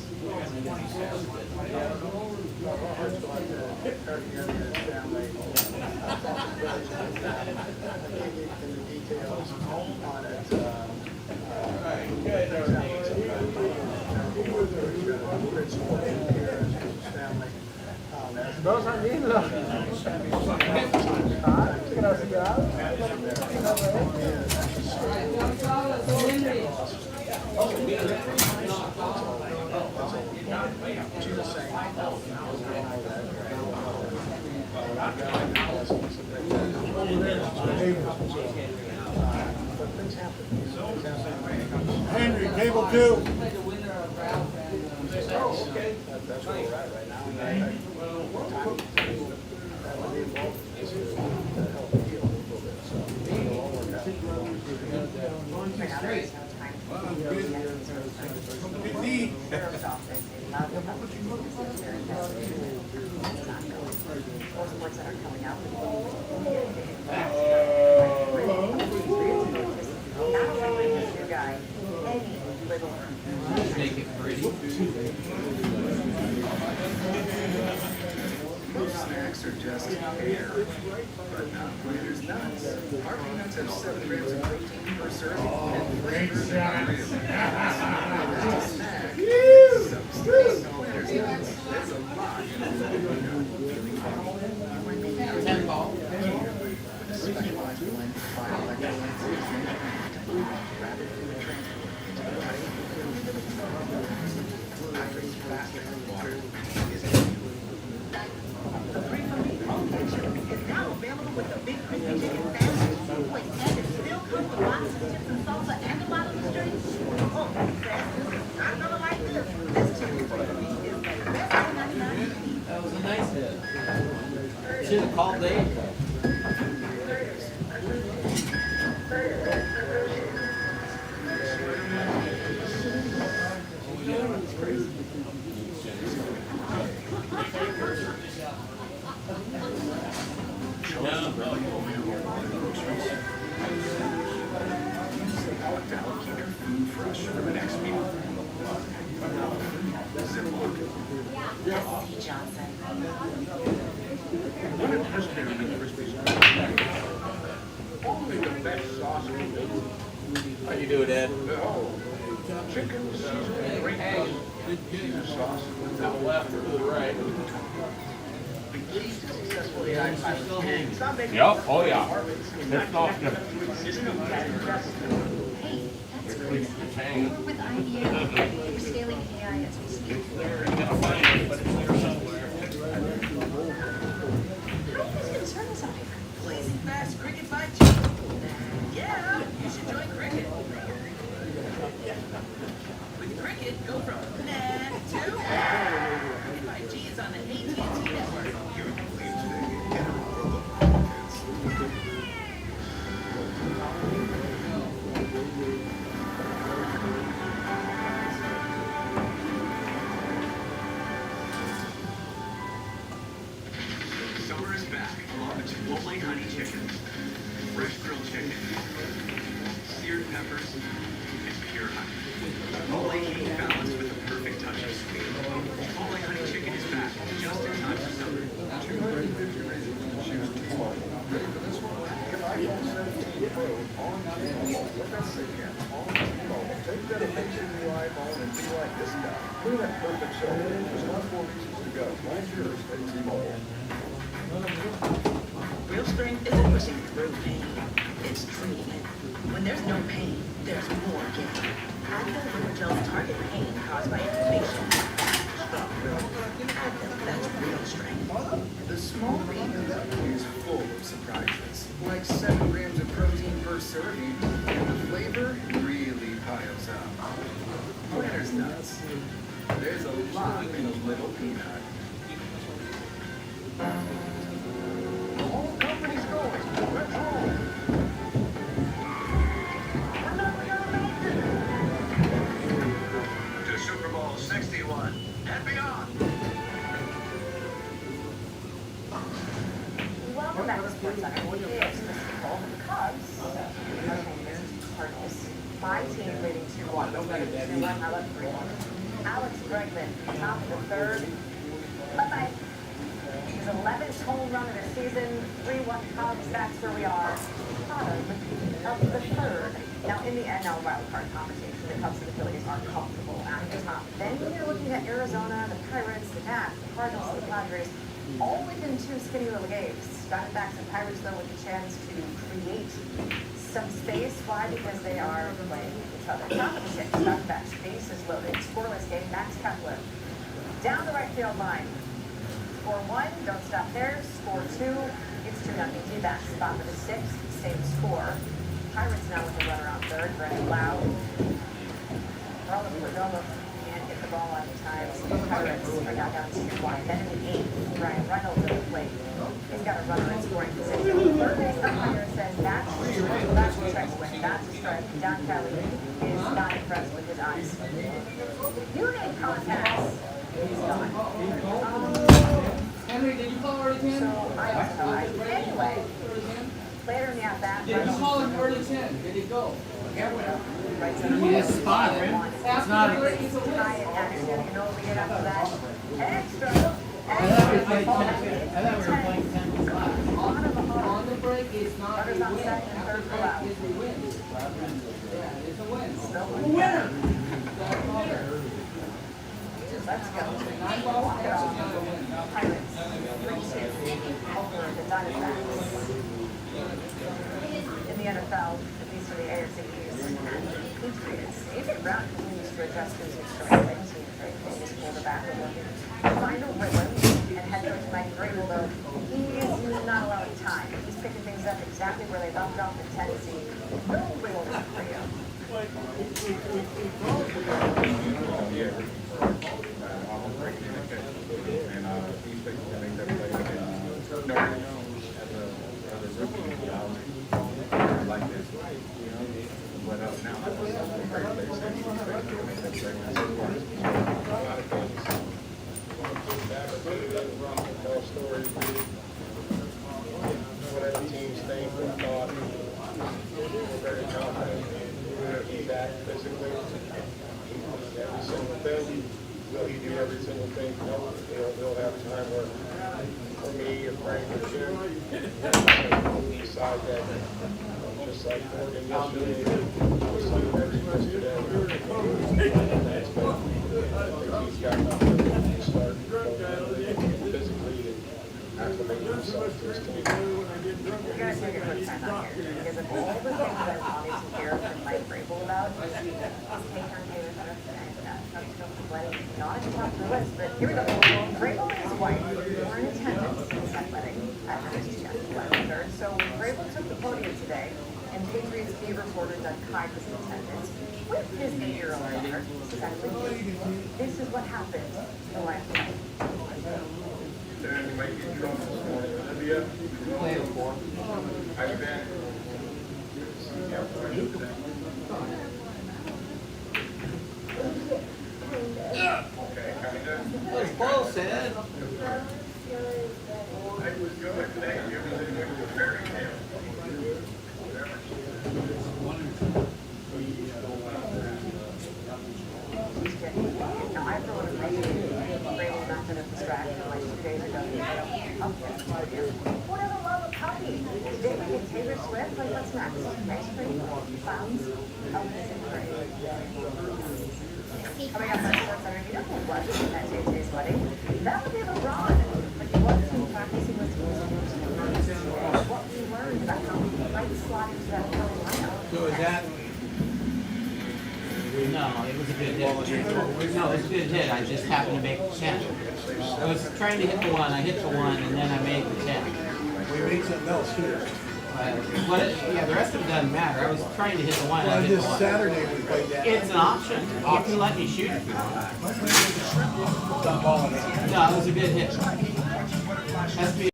Dos añitos. Henry, table 2. That's where we're at right now. And I think time is involved in this is to help heal a little bit. So it'll all work out. Right now, there is no time to be really necessary. They're office, they love the public, they're invested in it. It's not going. Those sports that are coming out. Not only this new guy, any little. Make it pretty. Most snacks are just air, but not Planters nuts. Our peanuts have 7 grams of protein per serving and flavors are real. Just a snack. Substance. Planters nuts. There's a lot in a little peanut. 10 ball. With a specialized blend of bioelectrolytes and rapidly transport into the body. Hydrates faster than water. Is it you? The free from me chicken is now available with the big crispy chicken sandwich. Wait, and it still comes with lots of chips and salsa and a bottle of drink. Oh, I'm gonna like this. This chicken free from me is the best thing I've done. That was a nice hit. Should have called Dave. To help keep your food fresh for the next meal. Ziploc. S.C. Johnson. What a crispy crispy. Only the best sauce in the business. How you doing, Ed? Oh, chicken seasoning, great Caesar sauce. To the left or to the right? The key to successful AI pilots is not making Yep. Oh, yeah. That's awesome. system that tests. Hey, that's crazy. We're with IBM. We're scaling AI as we speak. You're gonna find it, but it's there somewhere. How are you guys gonna turn this out here? Blazing fast cricket by chicken. Yeah, you should join cricket. With cricket, go from nah to cricket by G is on the AT&T network. You're complete today. Get a world of kids. Summer is back along with Chipotle honey chicken, fresh grilled chicken, seared peppers, and pure honey. Chipotle heat balanced with a perfect touch of sweet. Chipotle honey chicken is back just in time for summer. 250 reasons to choose Chipotle. Ready for this one? Get iPhone 17 Pro on T-Mobile. Let that sink in. On T-Mobile. Take dedication to your iPhone and be like this guy. Look at that perfect show. There's not 4 reasons to go. Find yours at T-Mobile. Real strength isn't pushing through pain. It's treating it. When there's no pain, there's more gain. Advil Liver Gel's target pain caused by inflammation. Advil, that's real strength. The small peanut is full of surprises. Like 7 grams of protein per serving, and the flavor really piles up. Planters nuts. There's a lot in a little peanut. The whole company's going. Let's roll. To Super Bowl 61 and beyond. Welcome back to SportsCenter. It's the Super Bowl. The Cubs, our famous Cardinals. My team leading 2-1. 2-1. How about 3-1? Alex Bregman, top of the third. Bye-bye. His 11th home run of the season. 3-1 Cubs. That's where we are. Bottom of the third. Now, in the NL wildcard conversation, the Cubs and the Phillies are comfortable at the top. Then you're looking at Arizona, the Pirates, the Nats, the Cardinals, the Padres, all within 2 skinny little games. Diamondbacks and Pirates, though, with the chance to create some space. Why? Because they are playing each other. Top of the 6th, Diamondbacks, bases loaded, scoreless game. Max Kepler down the right field line. Score 1, don't stop there. Score 2, it's 2-0. D-backs, bottom of the 6th, same score. Pirates now with a runner on third. Brandon Lowe. Perdomo can't get the ball on time. drives. The Pirates are now down 2-1. Then in the 8th, Ryan Reynolds at the plate. He's got a runner in scoring position. Third base umpire says that's a strike win. That's a strike. Don Kelly is not impressed with his eyes. Unit contest. He's not. Henry, did you call early 10? So I don't know. Anyway, later in the at-bat, Did you call him early 10? Did he go? right center. He is spotted. It's not a great. Tie it extra. You know what we get after that? Extra. On the break, it's not a Runners on win. second and third pull out. It's a win. Yeah, it's a win. Winner. Let's go. Nine balls, Walk it that's off. not a win. Pirates. 3-2 over the Diamondbacks. In the NFL, at least for the AFC East, Patriots. A.J. Brown continues to adjust to his strength. He's very famous quarterback. Final rhythm and head coach Mike Vrabel, though, he is not allowing time. He's picking things up exactly where they left off in Tennessee. No real for you. He's fixing to make that play again. As a rookie, like this, you know. But now I was great place and he's fixing to make that play. A lot of things. Tell stories. Whatever teams think or thought, we're very confident. He's back physically. Every single thing. Will he do every single thing? No. He'll have time where, for me, or Frank, or Jim, we decide that, just like Morgan yesterday, just like Reggie yesterday, and that's what I think he's got to start physically and acclimating himself to his team. You gotta take a quick time out here, because of all the things I wanted to hear from Mike Vrabel about, is Taker and Taylor Swift, and not at the top of the list, but here we go. Vrabel and his wife were in attendance at that wedding at Christ's Chef, July 3rd. So Vrabel took the podium today, and Patriots beat reporter Doug Kyne was in attendance with his 8-year-old daughter. This is what happened the last night. Dan, you might be in trouble this morning. Olivia? Play it for. How you been? Okay, kinda. That's close, Ed. It was good, thank you. It was a fairy tale. Now, I for one appreciate Vrabel not going to distract him like 2 days ago. Whatever love a puppy. Today we get Taylor Swift. Like, what's next? Ice cream? Clowns? Oh, this is great. Coming up on SportsCenter, you don't know what at JJ's wedding. That would be LeBron. But he was practicing with what we learned about how he might slot into that Philly lineup. So is that? No, it was a good hit. No, it was a good hit. I just happened to make the 10. I was trying to hit the one. I hit the one, and then I made the 10. We made something else here. Yeah, the rest of it doesn't matter. I was trying to hit the one. Well, I hit this the one. Saturday we played that. It's an option. You can let me shoot if you want. Stop balling it. No, it was a good hit. Has to be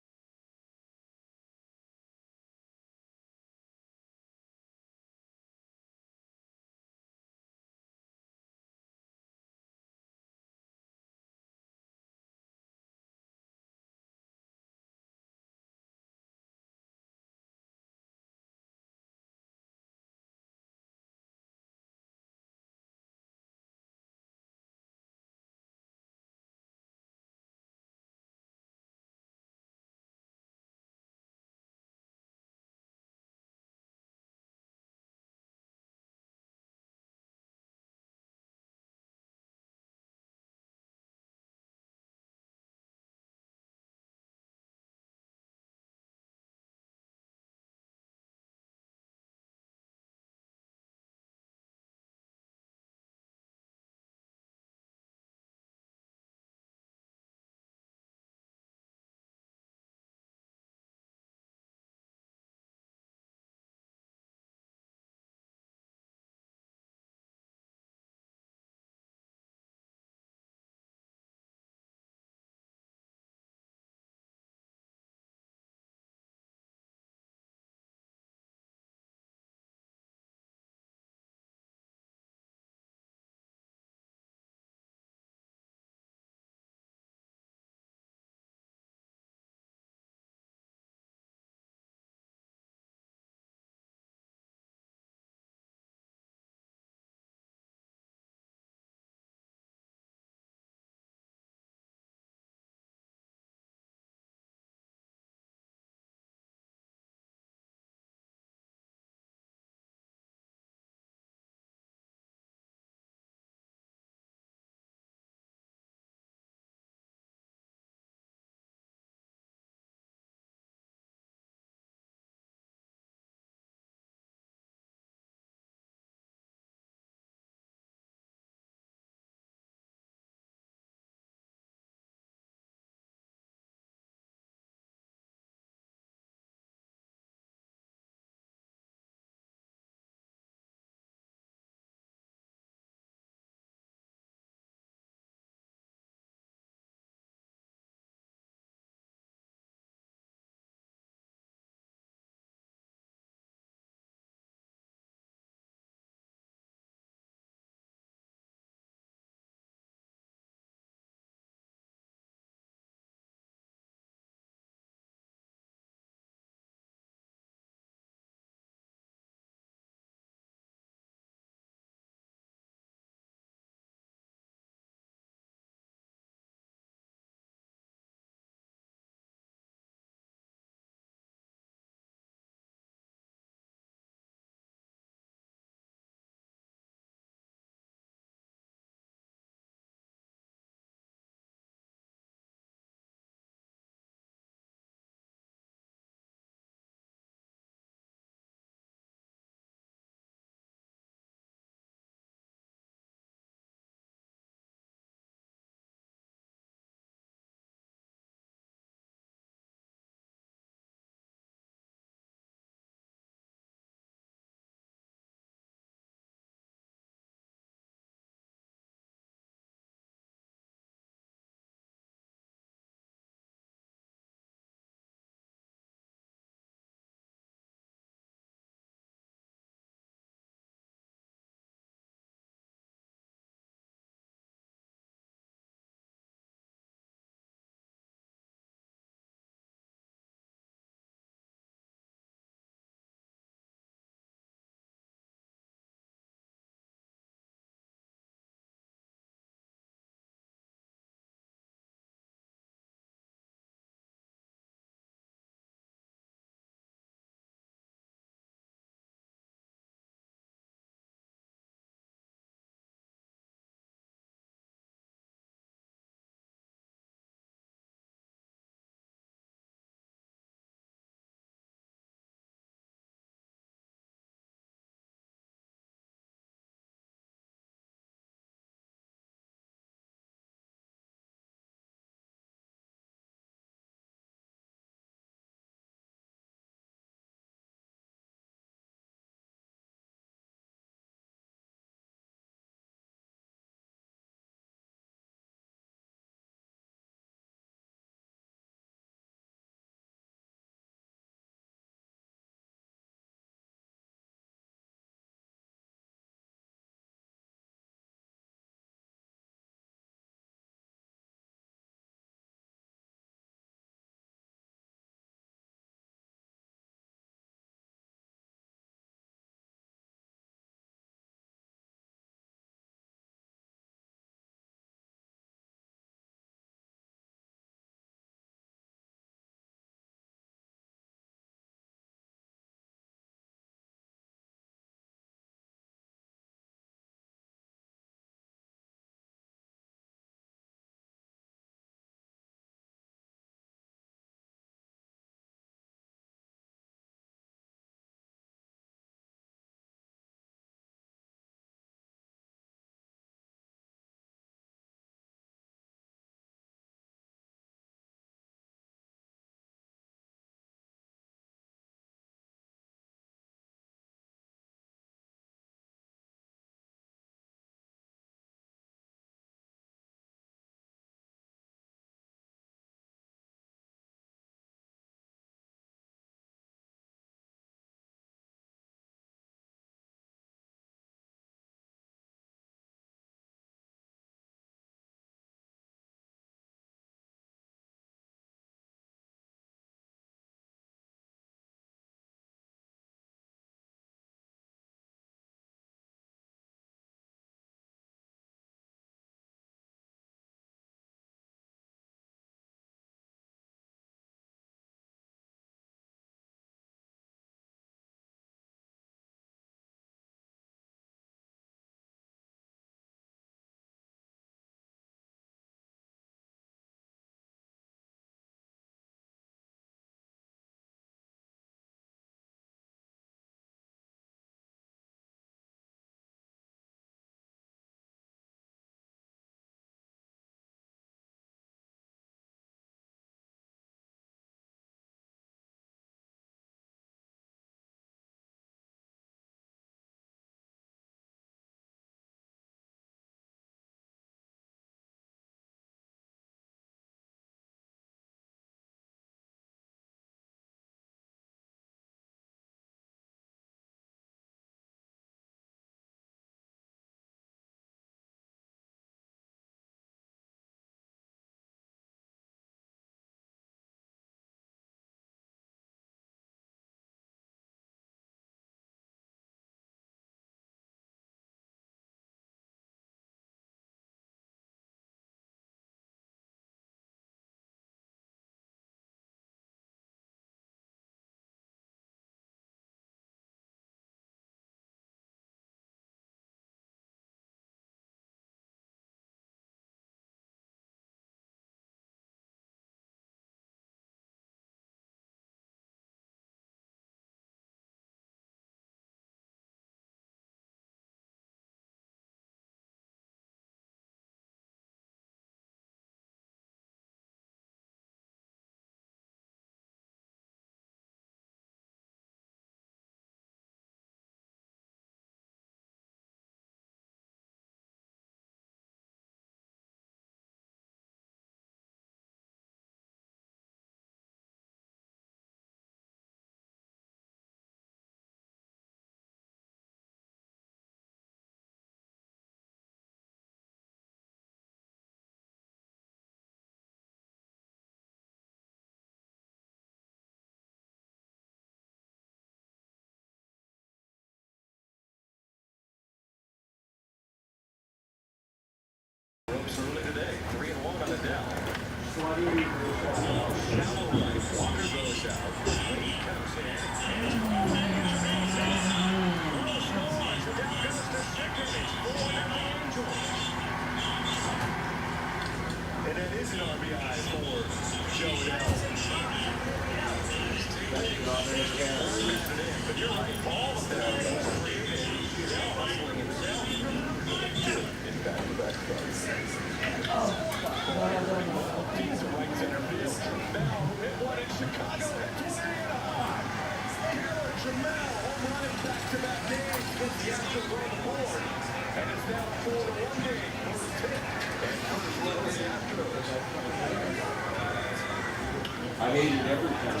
I hated every time.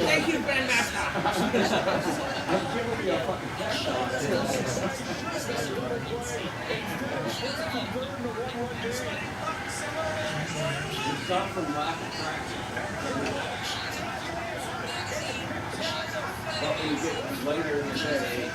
Thank you, Grandmaster. I'm giving you a fucking It's not from lack of practice. But when you get later in the day,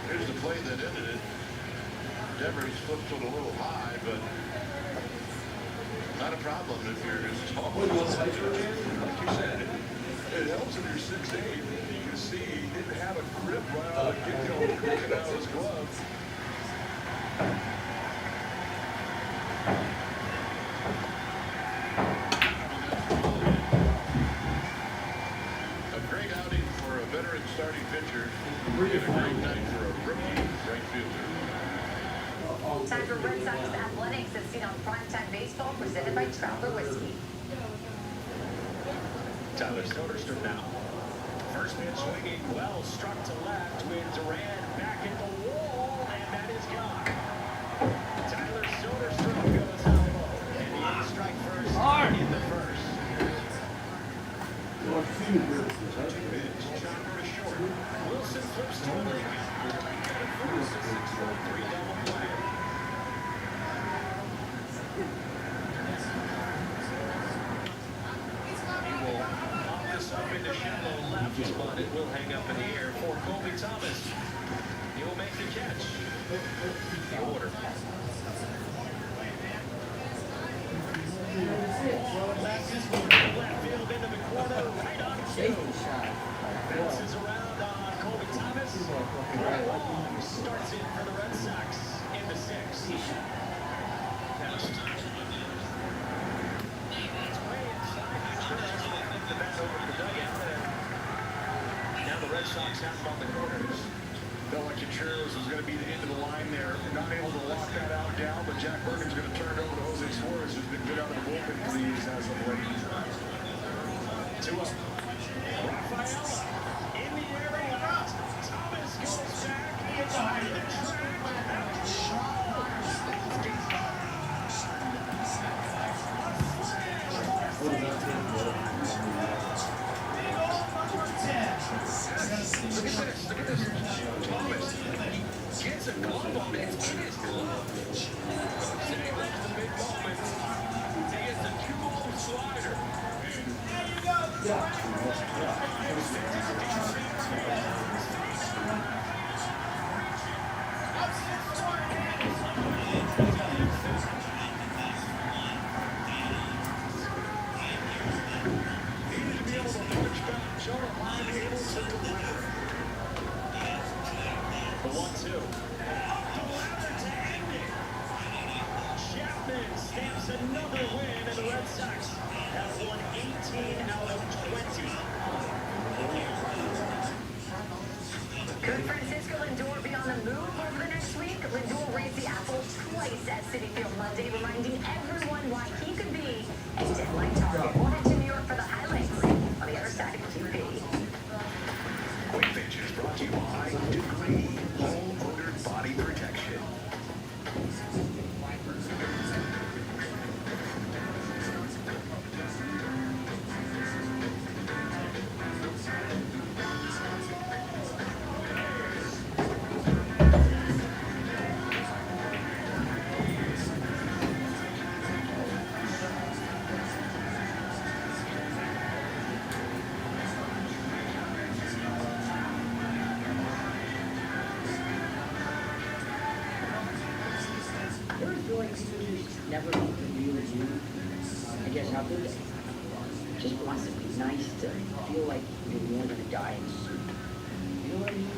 Here's the play that ended it. Devery's flipped it a little high, but not a problem if you're as tall. Like you said, it helps if you're 6'8". You can see he didn't have a grip right out of the get-go, cracking out his glove. A great outing for a veteran starting pitcher. And a great night for a rookie right fielder. Time for Red Sox Athletics as seen on Primetime Baseball presented by Traveler Whiskey. Tyler Soderstrom now. First pitch swinging well, struck to left with Duran back at the wall, and that is gone. Tyler Soderstrom goes out low, and he is strike first in the first. Pitch, chopper to short. Wilson flips to the right. First, 6-4-3 double play. Up into shallow left, but it will hang up in the air for Colby Thomas. He will make the catch. The order. Left field into the corner, right on cue. Bounces around on Colby Thomas. Long starts it for the Red Sox into 6. Now the Red Sox have on the corners. Felt like Contreras was going to be the end of the line there. Not able to lock that out down, but Jack Bergen's going to turn it over to Jose Suarez, who's been good out of the bullpen for these as of late. 2-up. Rafaela in the air left. The 1-2. Chapman stamps another win, and the Red Sox have won 18 out of 20. Could Francisco Lindor be on the move over the next week? Lindor raised the apple twice at Citi Field Monday, reminding everyone why he could be a deadline target. We'll head to New York for the highlights on the other side of TV. Quick Pitch is brought to you by Degree Home Odor Body Protection. Never felt to be with you. I guess how could they? Just wants to be nice to feel like you're more than a guy in a suit. You know what I mean?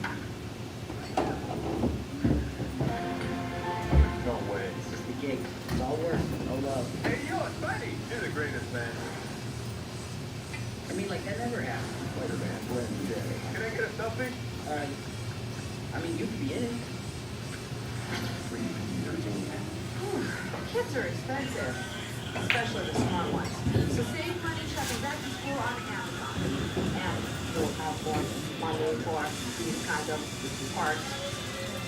No way. It's just a gig. It's all work, no love. Hey, yo, it's Buddy. You're the greatest, man. I mean, like, that never happened. Later, man. Wednesday. Can I get a selfie? I mean, you could be in it. Kids are expensive, especially the smart ones. So save money shopping back to school on Amazon. And you'll have more money for these kinds of parts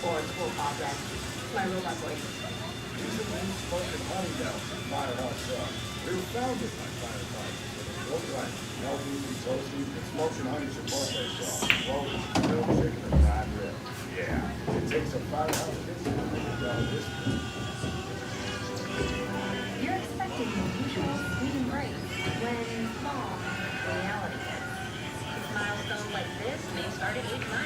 or school projects. My robot voice. These are new smoking honey bells in Firehouse Shop. They were founded by firefighters. Look like healthy, toasty, and smoking honey's a birthday sauce. Rolling, grilled chicken, and fried ribs. Yeah, it takes a firehouse kitchen to make it all this. You're expecting the usual sweet embrace when small reality hits. Milestones like this may start at age 9.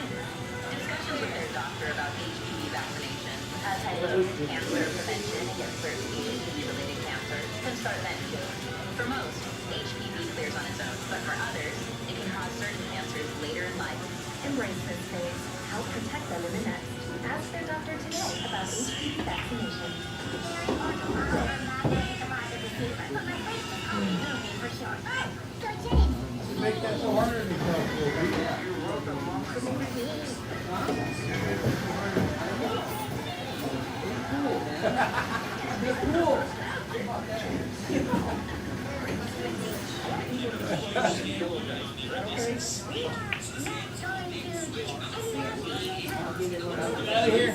Discussions with their doctor about HPV vaccination, a type of cancer prevention against certain HPV-related cancers, can start then too. For most, HPV clears on its own, but for others, it can cause certain cancers later in life. Embrace this phase. Help protect them in the next. Ask their doctor today about HPV vaccination. You make that so harder than yourself, Out of here.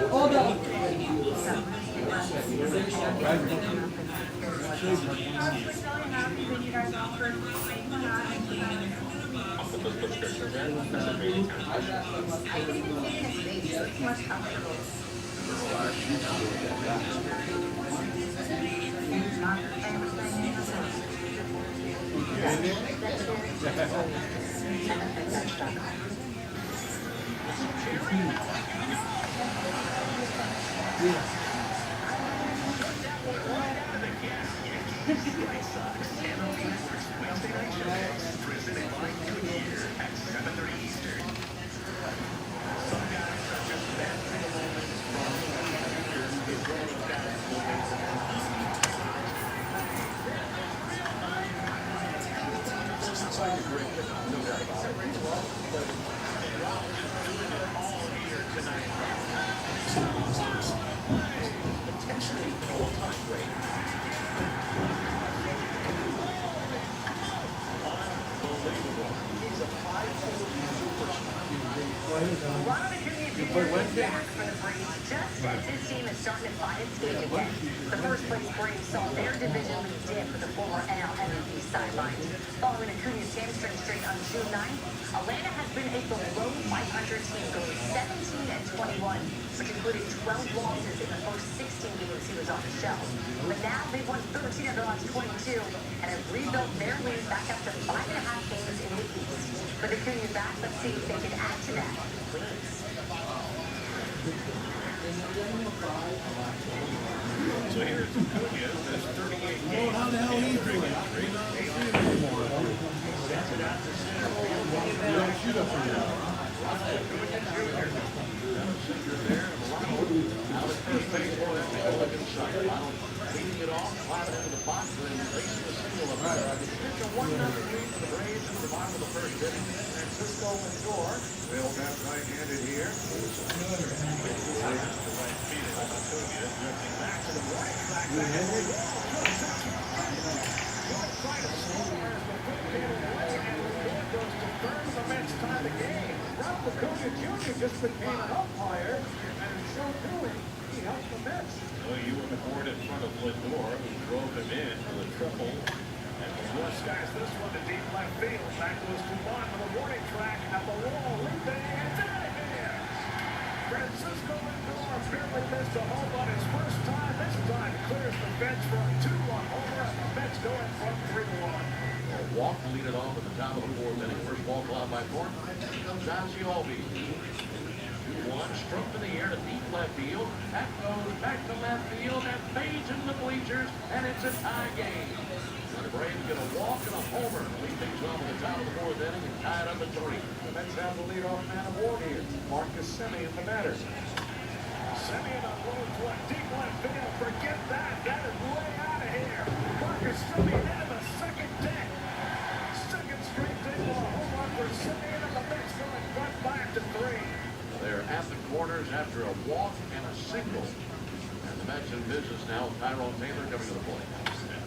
Hold up. Ronald Acuna Jr. is back for the Braves just as his team is starting to find its game again. The first place Braves saw their division lead dip with the former NL MVP sidelined. Following Acuna's hamstring streak on June 9th, Atlanta has been a below 500 team going 17-21, which included 12 losses in the first 16 games he was on the shelf. But now they've won 13 of the last 22 and have rebuilt their lead back up to 5.5 games in the East. With Acuna back, let's see if they can add to that. Please. So here's Acuna, that's 38 games. How the hell are you doing? Sends it out to center. You don't shoot up from there. Out at first base, boy, that's a looking sight. Leading it off, climbing into the box, and then racing a single up there. It's a 1-0 lead for the Braves into the bottom of the first inning. Francisco Lindor. Bill got right-handed here. Back to the right track. The Mets tie the game. Ralph Acuna Jr. just became an umpire, and in so doing, he helped the Mets. Well, you were the board in front of Lindor, who drove him in for the triple. And West skies this one to deep left field. Back goes Dumont to the warning track at the wall. Lupe, it's out of here. Francisco Lindor barely missed a home run his first time. This time clears the bench for a 2-1 homer. The Mets go in front 3-1. Walk to lead it off at the top of the fourth inning. First ball allowed by Thornton. Comes John Gialbi. 2-1, struck in the air to deep left field. That goes back to left field and fades into the bleachers, and it's a tie game. The Braves get a walk and a homer. Lead things off at the top of the fourth inning and tie it up at 3. The Mets have the leadoff man aboard here. Marcus Semien the batter. Semien on road to a deep left field. Forget that. That is way out of here. Marcus Semien into the second deck. Second straight day for a home run for Semien, and the Mets go in front 5-3. They're at the corners after a walk and a single. And the Mets in business now. Tyrone Taylor coming to the plate.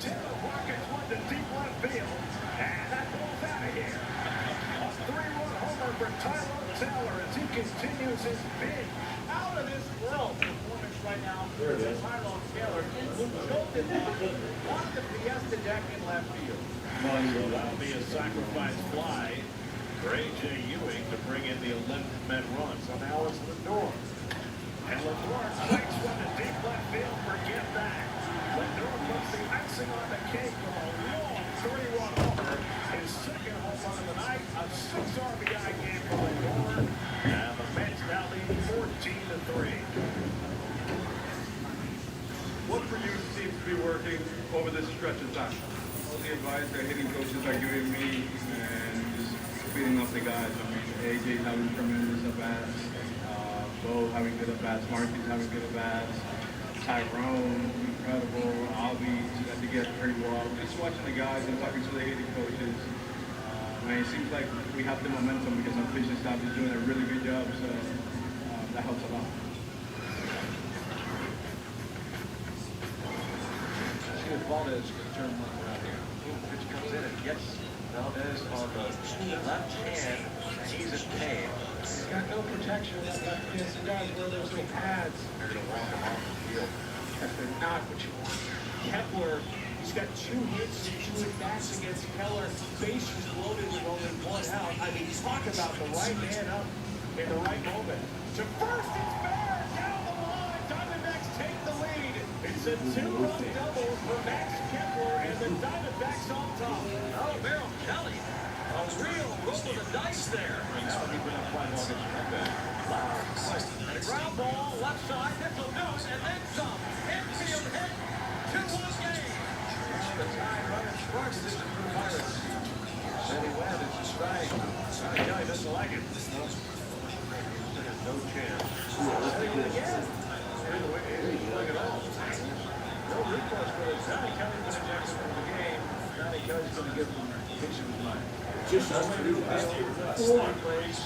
Taylor rockets one to deep left field. And that ball's out of here. A 3-run homer for Tyrone Taylor as he continues his big, out of this world performance right now for Tyrone Taylor. Who choked it off the Fiesta deck in left field. So that'll be a sacrifice fly for A.J. Ewing to bring in the 11th Met run. So now it's Lindor. And Lindor strikes one to deep left field. Forget that. Lindor puts the icing on the cake with a long 31 homer. His second home run of the night. A 6 RBI game for Lindor. And the Mets now lead 14-3. What for you seems to be working over this stretch of time? All the advice that hitting coaches are giving me and just feeding off the guys. I mean, AJ having tremendous at-bats, Bo having good at-bats, Marcus having good at-bats, Tyrone, incredible, Albie, got to get pretty well. Just watching the guys and talking to the hitting coaches. It seems like we have the momentum because our pitching staff is doing a really good job, so that helps a lot. Valdez can turn one around here. Pitch comes in and gets Valdez on the left hand. He's in pain. He's got no protection in that left hand. The guys wear those little pads. They're going to walk him off the field. That's not what you want. Kepler, he's got 2 hits and 2 at-bats against Keller. Bases loaded with only 1 out. I mean, talk about the right man up in the right moment. To first, it's fair. Down the line. Diamondbacks take the lead. It's a 2-run double for Max Kepler and the Diamondbacks on top. Oh, Merrill Kelly. A real roll of the dice there. Now he's been up 5 on this comeback. And a ground ball, left side. This'll do it, and then some. Infield hit. 2-1 game. The tie runner Sparks is the Pirates. City Webb is the strike. Johnny Kelly doesn't like it. No chance. Setting it again. Look at all. No recourse for this. Johnny Kelly's going to inject him into the game. Johnny Kelly's going to give him a piece of his mind. Just 4,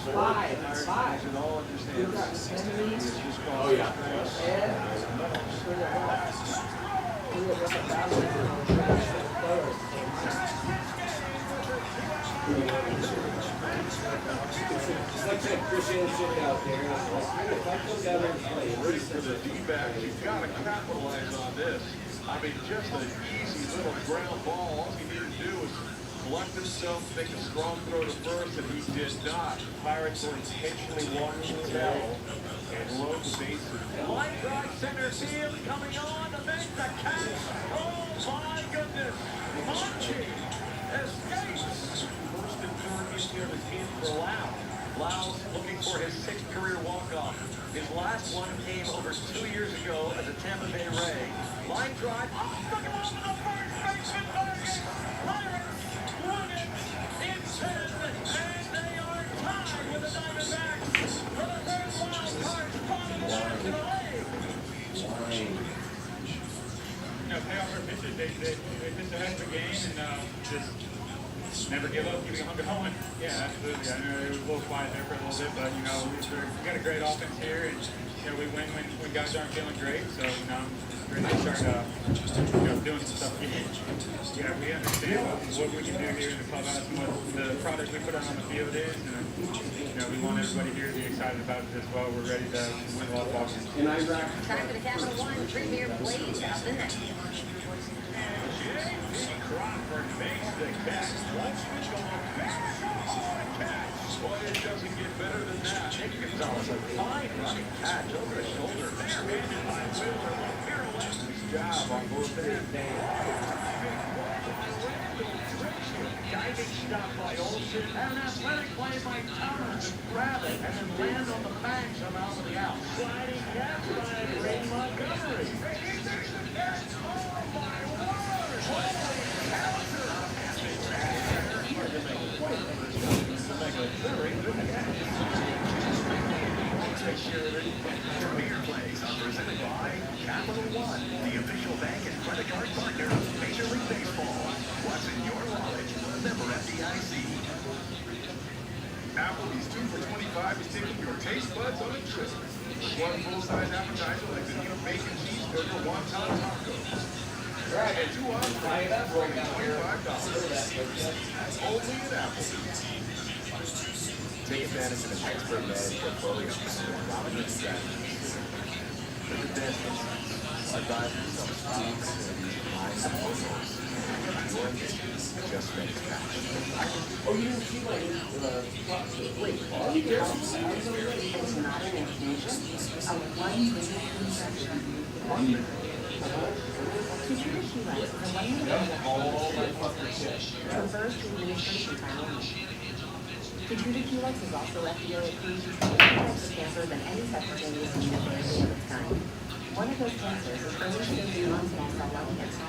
5. It all understands. Oh, yeah. Like that, Chris shit sitting out there. And I'm like, hey, if I come down there and play, at least For the D-backs, you've got to capitalize on this. I mean, just an easy little ground ball. All he needed to do was collect himself, make a strong throw to first, and he did not. Pirates were intentionally walking the ball and load the bases. Line drive center field coming on to make the catch. Oh my goodness. Monchi escapes. First and third infield is in for Lau. Lau's looking for his 6th career walk-off. His last one came over 2 years ago as a Tampa Bay Ray. Line drive. Oh, look at the first baseman target. Pirates won it in 10, and they are tied with the Diamondbacks for the third wild card spot in the National League. You know, pay off our pitchers. They pitch ahead of the game and just never give up, keeping 100 home. Yeah, absolutely. I know it was a little quiet there for a little bit, but you know, we got a great offense here, and you know, we win when guys aren't feeling great. So you know, it's great to start doing some stuff again. Yeah, we understand what we can do here in the clubhouse and what the product we put on the field is, and you know, we want everybody here to be excited about it as well. We're ready to win a lot of ball games. Time for the Capital One Premier Blaze out the next. Crawford makes the catch. Let's switch on. Boy, it doesn't get better than that. Nick Gonzalez, a fine running catch over the shoulder. Barehanded by Wheeler. Pirouette. Nice job on both ends. Diving stop by Olsen. And an athletic play by Thomas to grab it and then land on the bank somehow with the out. Sliding catch by Ray Montgomery. Premier Plays are presented by Capital One, the official bank and credit card partner of Major League Baseball. What's in your wallet? Member FDIC. Applebee's 2 for $25 is taking your taste buds on a trip. One full-size appetizer like the new bacon cheeseburger wonton tacos. And 2 entrees for $25. Only at Applebee's. Take advantage of an expert managed portfolio with Robinhood strategies. Look at this. Advisors on stocks and lines of portfolios. Your ambition just makes cash. Oh, you didn't see my wait, are you there? It's not an infusion. A 1 minute injection. 1 minute. Keytruda Q-Lex is a 1 minute injection. Reverse administration time only. Keytruda Q-Lex is also FDA approved to treat more types of cancer than any subcutaneous immunotherapy of its kind. One of those cancers is early-stage non-small cell lung cancer.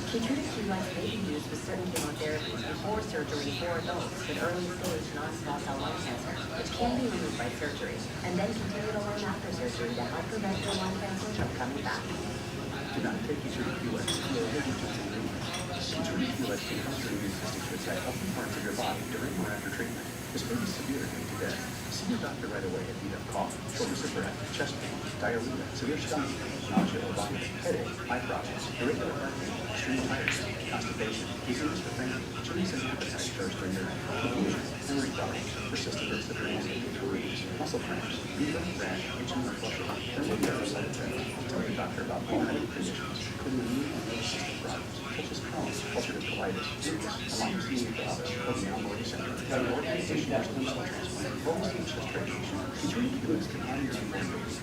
Keytruda Q-Lex may be used with certain chemotherapies before surgery for adults with early-stage non-small cell lung cancer, which can be removed by surgery, and then continue to learn after surgery to help prevent your lung cancer from coming back. Do not take Keytruda Q-Lex until Keytruda Q-Lex can cause your immune system to attack healthy parts of your body during or after treatment. This may be severe and lead to death. See your doctor right away if you have cough, shortness of breath, chest pain, diarrhea, severe stomach pain, nausea or vomiting, headache, eye problems, irregular heartbeat, extreme tiredness, constipation, disease with fainting, chills and appetite first during your night, confusion, memory problems, persistent bursts of breathing, fluids, muscle cramps, fever, rash, itching or flushing, or maybe other side effects. Tell your doctor about all headache conditions, including immune and nervous system problems, such as Crohn's, ulcerative colitis, lupus, Lyme disease, or the amyloid syndrome, the organization or stem cell transplant, or receive chest radiation. Keytruda Q-Lex can have your newborn baby.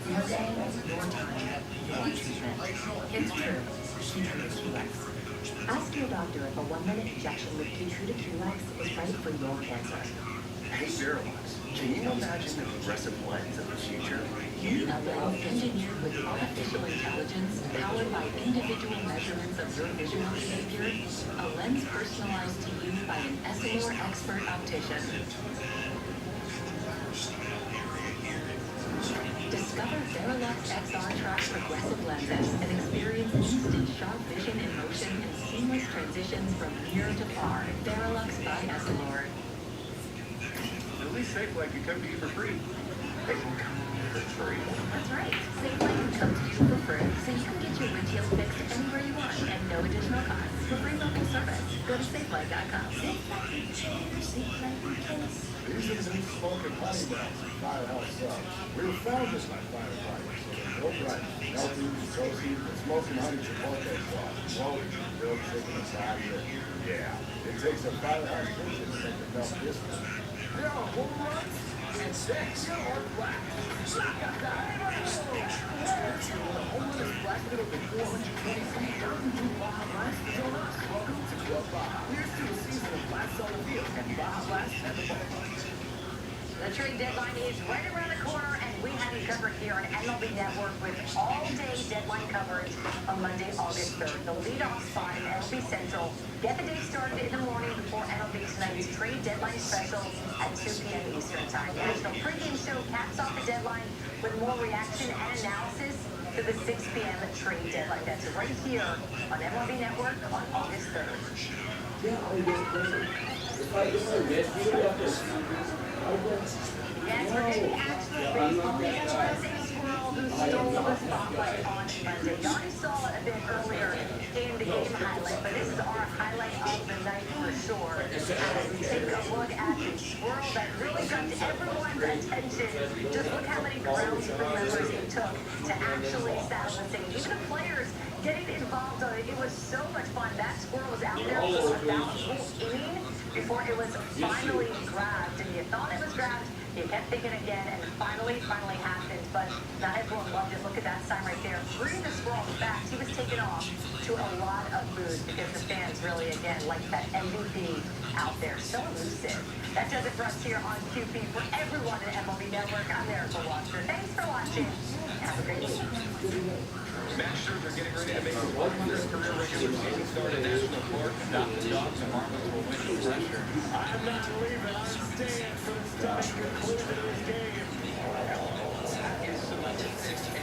Your day, your time, your treatment. It's true. Keytruda Q-Lex. Ask your doctor if a 1 minute injection with Keytruda Q-Lex is right for your cancer. Hey, Verilix, can you imagine the progressive lens of the future? A lens engineered with artificial intelligence, powered by individual measurements of your visual behavior, a lens personalized to you by an Essilor expert optician. Discover Verilux XR Track progressive lenses and experience instant sharp vision in motion and seamless transitions from near to far. Verilux by Essilor. At least Safe Life can come to you for free. They can come for free. That's right. SafeLife can come to you for free, so you can get your windshield fixed anywhere you want at no additional cost. For free local service, go to safelife.com. Safe Life in case. These are the new smoking honey bells in Firehouse Subs. We were founded by firefighters, so they're built right. Melty, toasty, and smoking honey chipotle sauce. Rolling, grilled chicken aside rib. Yeah, it takes a Firehouse kitchen to make the melt this one. There are home runs and 6 are black. The home run is bracketed over 420 feet. 32 Baja Blast is on us. Welcome to Club Baja. Here's to a season of blasts on the field and Baja Blast at the ballpark. The trade deadline is right around the corner, and we have you covered here on MLB Network with all-day deadline coverage on Monday, August 3rd. The leadoff spot in MLB Central. Get the day started in the morning before MLB tonight's trade deadline special at 2 p.m. Eastern Time. National pregame show caps off the deadline with more reaction and analysis to the 6 p.m. trade deadline. That's right here on MLB Network on August 3rd. Yes, we're getting actual baseball. There was a squirrel who stole the spotlight on Monday. You already saw it a bit earlier in the game highlight, but this is our highlight of the night for sure. As we take a look at the squirrel that really got everyone's attention. Just look how many ground crew members it took to actually saddle the thing. Even the players getting involved on it. It was so much fun. That squirrel was out there for about a whole inning before it was finally grabbed. And you thought it was grabbed, you kept thinking again, and finally happened. But not everyone loved it. Look at that sign right there. Freeing the squirrel. In fact, he was taken off to a lot of boos because the fans really, again, like that MVP out there. So elusive. That does it for us here on QP. For everyone at MLB Network, I'm Erica Watcher. Thanks for watching. Have a great week. Max Scherzer getting ready to make his 100th career regular season start at National Park. The Dogs and Marlins will win the pressure. I'm not leaving. I'm staying for the stunning conclusion of this game. Is selected 6 and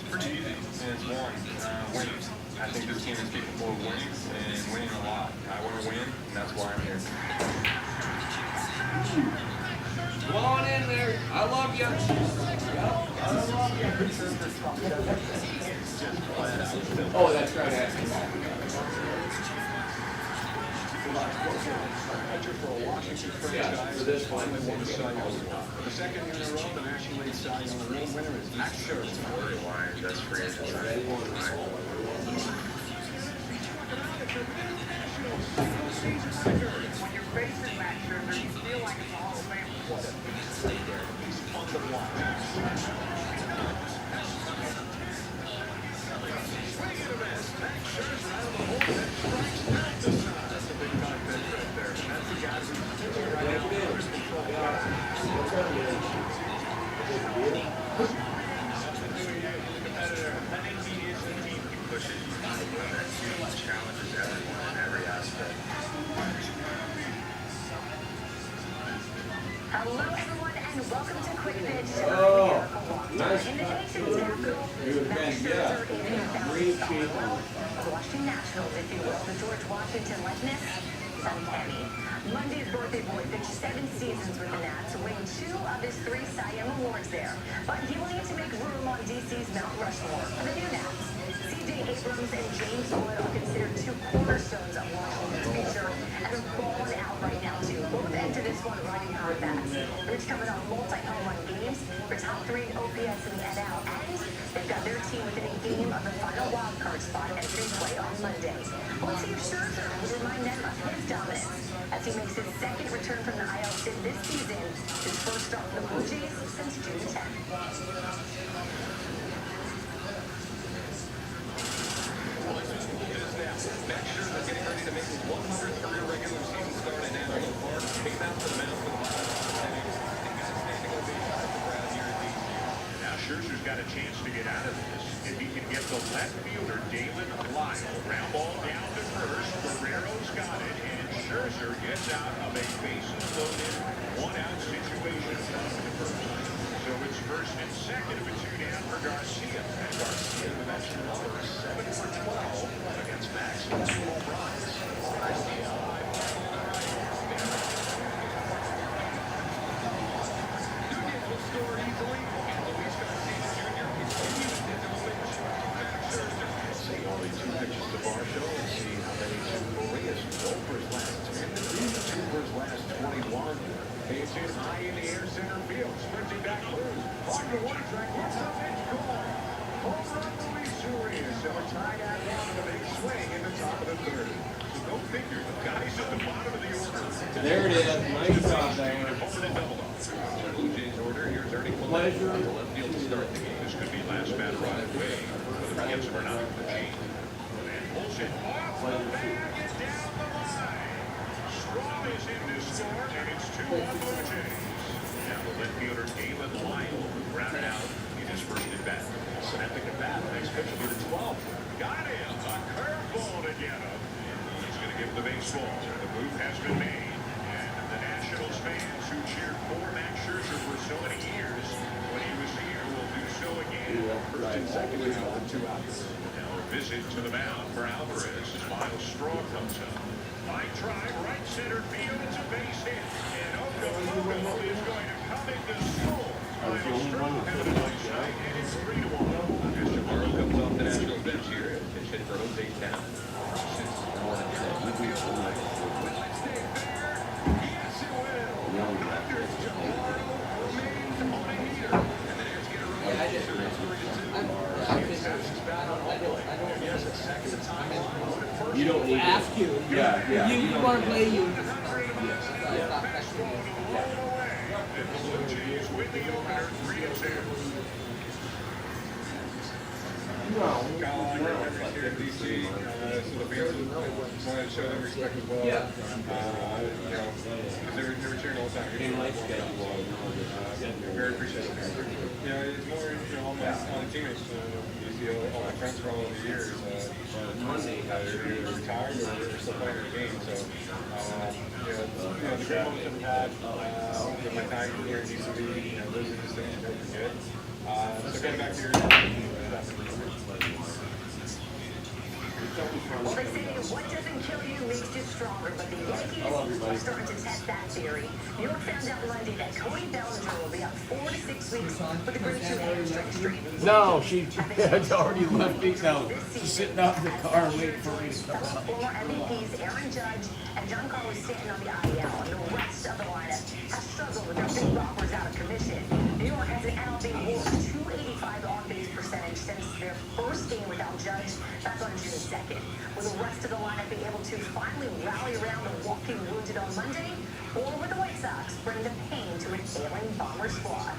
Pretty easy, and it's one, winning. I think this team is capable of winning, and winning a lot. I want to win, and that's why I'm here. Come on in there. I love you. Oh, that's right. Yeah, for this finally won the Cy Young Award. The second year in a row, the National League Cy Young Award winner is Max Scherzer. Storyline, that's free agent. When you're faced with Max Scherzer, you feel like it's a Hall of Fame. He's fun to watch. That's a big time pitch right there. And that's the guy who's sitting right now. Challenges everyone in every aspect. Hello, everyone, and welcome to Quick Pitch. Oh, nice. In the Nation's capital, Max Scherzer in a balanced style. Washington Nationals, if you will, the George Washington likeness, uncanny. Monday's birthday boy pitched 7 seasons with the Nats, winning 2 of his 3 Cy Young Awards there. But he will need to make room on DC's Mount Rushmore for the new Nats. C.J. Abrams and James Wood are considered 2 cornerstones of Washington's future, and are balling out right now, too. Both enter this one riding hard bats. Rich coming off multi-home run games for top 3 in OPS in the NL, and they've got their team within a game of the final wildcard spot entering play on Monday. Let's see if Scherzer would remind them of his dominance as he makes his second return from the IL stint this season, his first start for the Blue Jays since June 10th. Max Scherzer getting ready to make his 100th career regular season start at National Park. Came out to the mound for the final 10 innings. And got a standing ovation from the crowd here at DC. Now Scherzer's got a chance to get out of this if he can get the left fielder, David Lyle. Ground ball down to first. Guerrero's got it, and Scherzer gets out of a bases-loaded, one-out situation down to first. So it's first and second with 2 down for Garcia. And Garcia, the mentioned number, 7 for 12 against Max and 2 home runs. Garcia, will score easily, and Luis Garcia Jr. continues to elevate the short. See only 2 pitches to Varsho and see how many to Marias. 1 for his last 10, 2 for his last 21. It's hit high in the air center field, sprinting back loose. On the one track, what's the pitch call? Home run Luis Urias, so we're tied at 1 with a big swing in the top of the 3rd. So go figure, the guys at the bottom of the order. There it is. Nice job, Diana. Blue Jays order, here's Ernie Pleasure on the left field to start the game. This could be last man right away, whether he gets it or not for the Jays. And pulls it off the bag and down the line. Straw is in to score, and it's 2-1 Blue Jays. Now the left fielder, David Lyle, grounded out in his first at-bat. Snapping at bat, next pitch will be the 12th. Got him, a curveball to get him. He's going to give the baseball. The move has been made. The Nationals fans who cheered for Max Scherzer for so many years when he was here will do so again. First and second now with 2 outs. Now a visit to the mound for Alvarez as Miles Straw comes up. Line drive, right center field, it's a base hit. And Okomoto is going to come in to score. Miles Straw having a nice night, and it's 3-1. As Chamorro comes off the Nationals bench here, pitch hit for Jose Town. You don't need ask you. Yeah. You want to play, you. Here in DC, so the fans want to show them respect as well. Yeah. You know, they were cheering all the time. Very appreciative. You know, it's more, you know, all the teammates. You see all my friends for all of the years. They're retired or they're still playing the game. So, you know, the great moments I've had with my time here in DCB, you know, those are just things you never forget. So getting back to your Well, they say what doesn't kill you makes you stronger, but the Yankees are starting to test that theory. New York found out Monday that Cody Bellinger will be out 4 to 6 weeks with a grade 2 hamstring strain. No, she had already left me now. She's sitting out in the car waiting for me to come out. Former MVPs Aaron Judge and Giancarlo Stanton on the IL, and the rest of the lineup has struggled with their big robbers out of commission. New York has an MLB worst 285 on-base percentage since their first game without Judge back on June 2nd. Will the rest of the lineup be able to finally rally around the walking wounded on Monday? Or will the White Sox bring the pain to an ailing Bomber squad?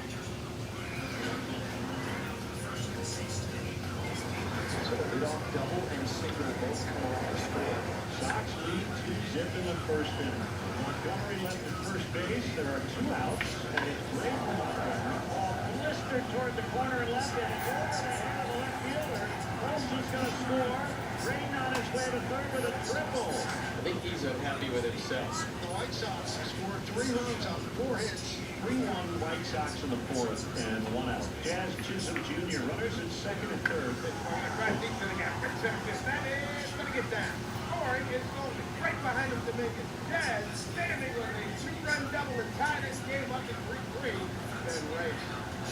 So the leadoff double and single both come off the score. Sox lead 2-zip in the first inning. Montgomery left at first base. There are 2 outs, and it's great for Montgomery. Ball blistered toward the corner and left, and it's over the head of the left fielder. Holmes is going to score. Green on his way to third with a triple. I think he's happy with himself. The White Sox scored 3 runs on 4 hits. 3-1 White Sox in the 4th, and 1 out. Jazz Chisholm Jr. runners at second and third. Right deep to the gap. That is going to get down. Scoring is only right behind him to make it. Jazz standing with a 2-run double and tie this game up at 3-3. Then Ray,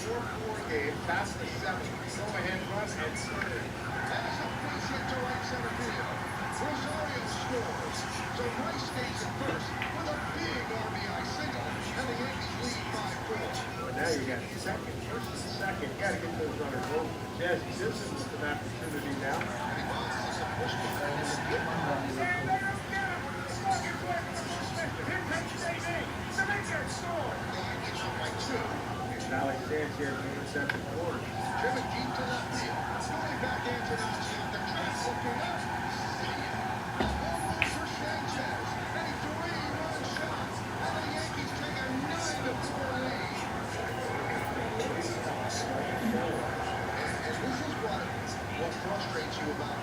4-4 game, past the 7th. Go ahead run and third. That is a base hit to right center field. Rosario scores. So Rice stays at first with a big RBI single, and the Yankees lead 5-4. Well, now you got second, first and second. Got to get those runners over. Jazz Chisholm with an opportunity now. And he wants to push the ball in the field. Alex Sanchez intercepted forward. Driven deep to left field. Going back Antonacci at the track, looking up. See ya. Home run for Sanchez. And a 3-run shot. And the Yankees take a 9-4 lead. you about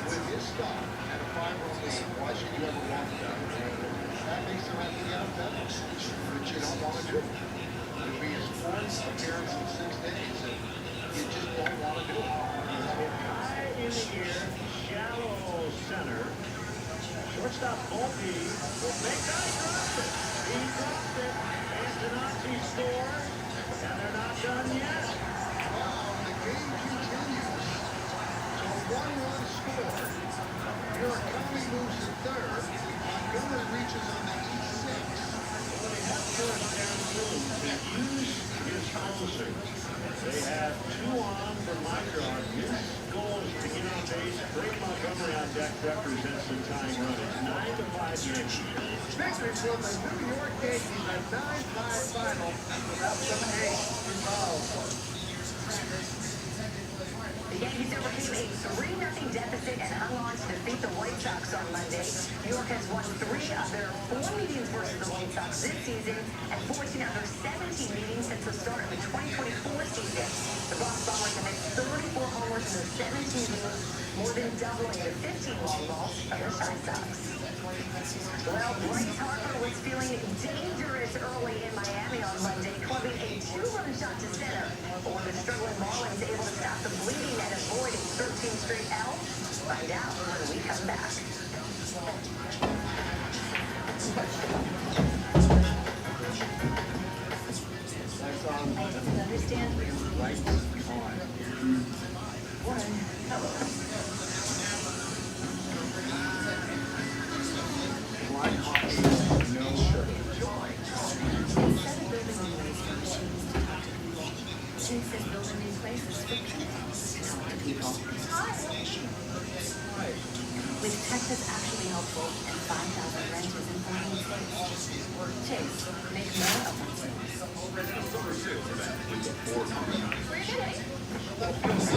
with his stock and a 5-run lead, why should you ever want that? That makes him have to get a penalty, which you don't want to do. It'll be his fourth appearance in 6 days, and you just don't want to do it. High in the air, shallow center. Shortstop Volpe will make that drop it. He drops it. Antonacci scores, and they're not done yet. The game continues. So 1-run score. Murakami moves to third. Montgomery reaches on the E6. Well, they have first down room to use his closers. They have 2 on for Mydron. His goal is to get on base. Bring Montgomery on deck represents the tying run. It's 9-5 Yankees. Victory for the New York Yankees, a 9-5 final without some ace involved. The Yankees overcame a 3-0 deficit and hung on to defeat the White Sox on Monday. New York has won 3 of their 4 meetings versus the White Sox this season and 14 of their 17 meetings since the start of the 2024 season. The Boston Bombers have made 34 homers in their 17 games, more than doubling the 15 long balls of the Shy Sox. Well, Bryce Harper was feeling dangerous early in Miami on Monday, clubbing a 2-run shot to center. But were the struggling Marlins able to stop the bleeding and avoid a 13th straight L? Find out when we come back. I didn't understand. Right on. Fly hockey, no sugar. Instead of building a place for machines to talk to people, she says building new places for people to talk to people. With tech that's actually helpful and 5,000 renters in 48 states. Chase, make more appointments. Summer sales event with the Ford Tourney. Where are you going? Looks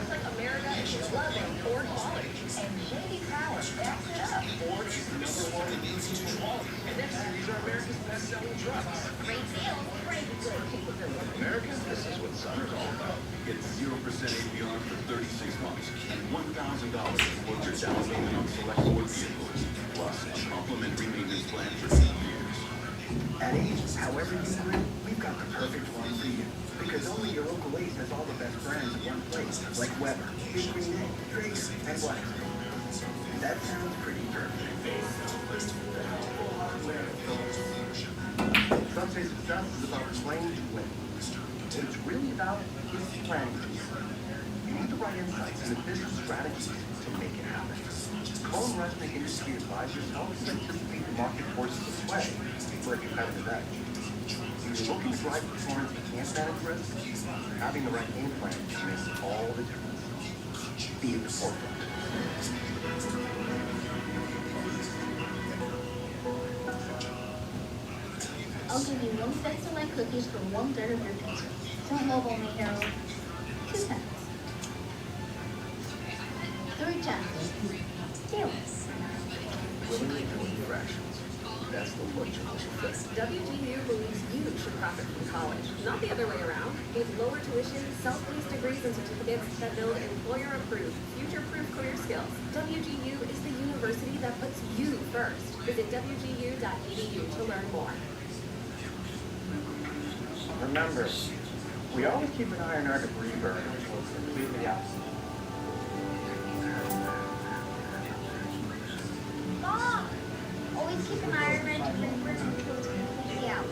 like America is loving Ford quality. And J.D. Power backs it up. Ford is #1 in consumer quality, and next year these are America's best-selling trucks. Great deal, great good capability. Americans, this is what summer's all about. Get 0% APR for 36 months and $1,000 towards your down payment on select Ford vehicles, plus a complimentary maintenance plan for 2 years. At Ace, however you live, we've got the perfect one for you. Because only your local Ace has all the best brands in one place, like Weber, Big Green Egg, Traeger, and Blackstone. That sounds pretty perfect. Some say success is about playing to win. What it's really about is planning to win. You need the right insights and the business strategies to make it happen. Cohen Resnick Industry Advisors helps you anticipate the market forces at play for a competitive edge. If you're looking to drive performance and can't manage risk, having the right game plan makes all the difference. Be at the forefront. I'll give you 1 cent select cookies for 1/3 of your pizza. Don't mobile me, Harold. 2 cents. 3 times. Deal. Eliminating fractions. That's the logical effect. WGU believes you should profit from college, not the other way around. With lower tuition, self-paced degrees and certificates that build employer-approved, future-proof career skills. WGU is the university that puts you first. Visit wgu.edu to learn more. Remember, we always keep an eye on our debris burner until it's completely out. Mom! Always keep an eye on red until it's completely out.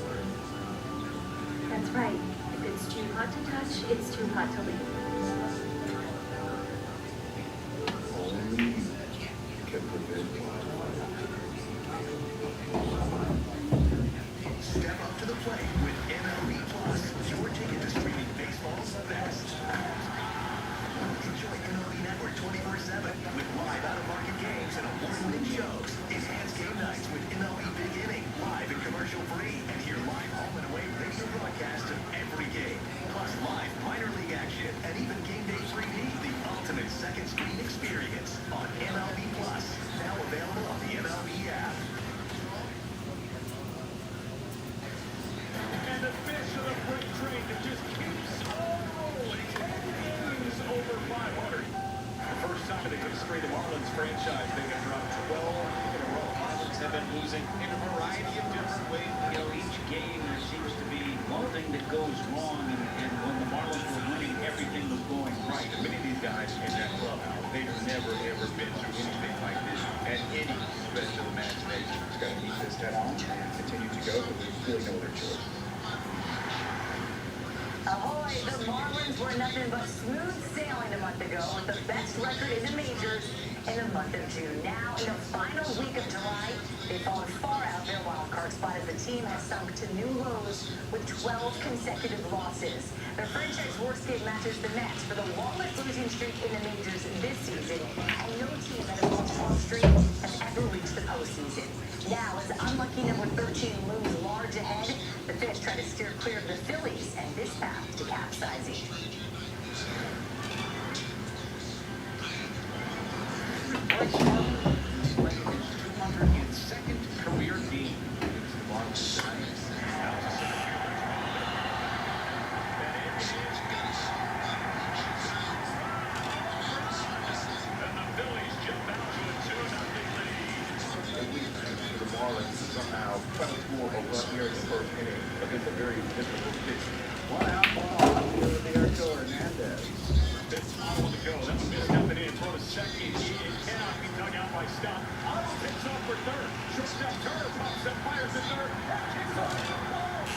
That's right. If it's too hot to touch, it's too hot to leave. Only you can prevent Step up to the plate with MLB Plus, your ticket to streaming baseball's best. Enjoy MLB Network 24/7 with live out-of-market games and award-winning shows. Enhance game nights with MLB Big Inning, live and commercial-free, and hear live home and away radio broadcasts of every game. Plus live minor league action and franchise. They have dropped 12 in a row. Marlins have been losing in a variety of different ways. You know, each game there seems to be one thing that goes wrong, and when the Marlins were winning, everything was going right. Many of these guys in that clubhouse, they've never, ever been through anything like this at any stretch of the imagination. Just got to keep this head on and continue to go, but there's really no other choice. Ahoy, the Marlins were nothing but smooth sailing a month ago with the best record in the majors in the month of June. Now, in the final week of July, they've fallen far out their wild card spot as the team has sunk to new lows with 12 consecutive losses. Their franchise worst game matches the Mets for the longest losing streak in the majors this season, and no team that has lost long streak has ever reached the postseason. Now, as unlucky number 13 looms large ahead, the Fish try to steer clear of the Phillies and this path to capsizing. Bryce Harper playing his 202nd career game against the Marlins tonight. And the Phillies jump out to a 2-0 lead. The Marlins somehow try to score a run here in the first inning against a very difficult pitch. One out, Roberto Hernandez. Fifth auto to go. That one missed up and in. Throw to second. It cannot be dug out by Stott. Auto takes off for third. Shortstop Turner pops up, fires to third. Kicks off the ball.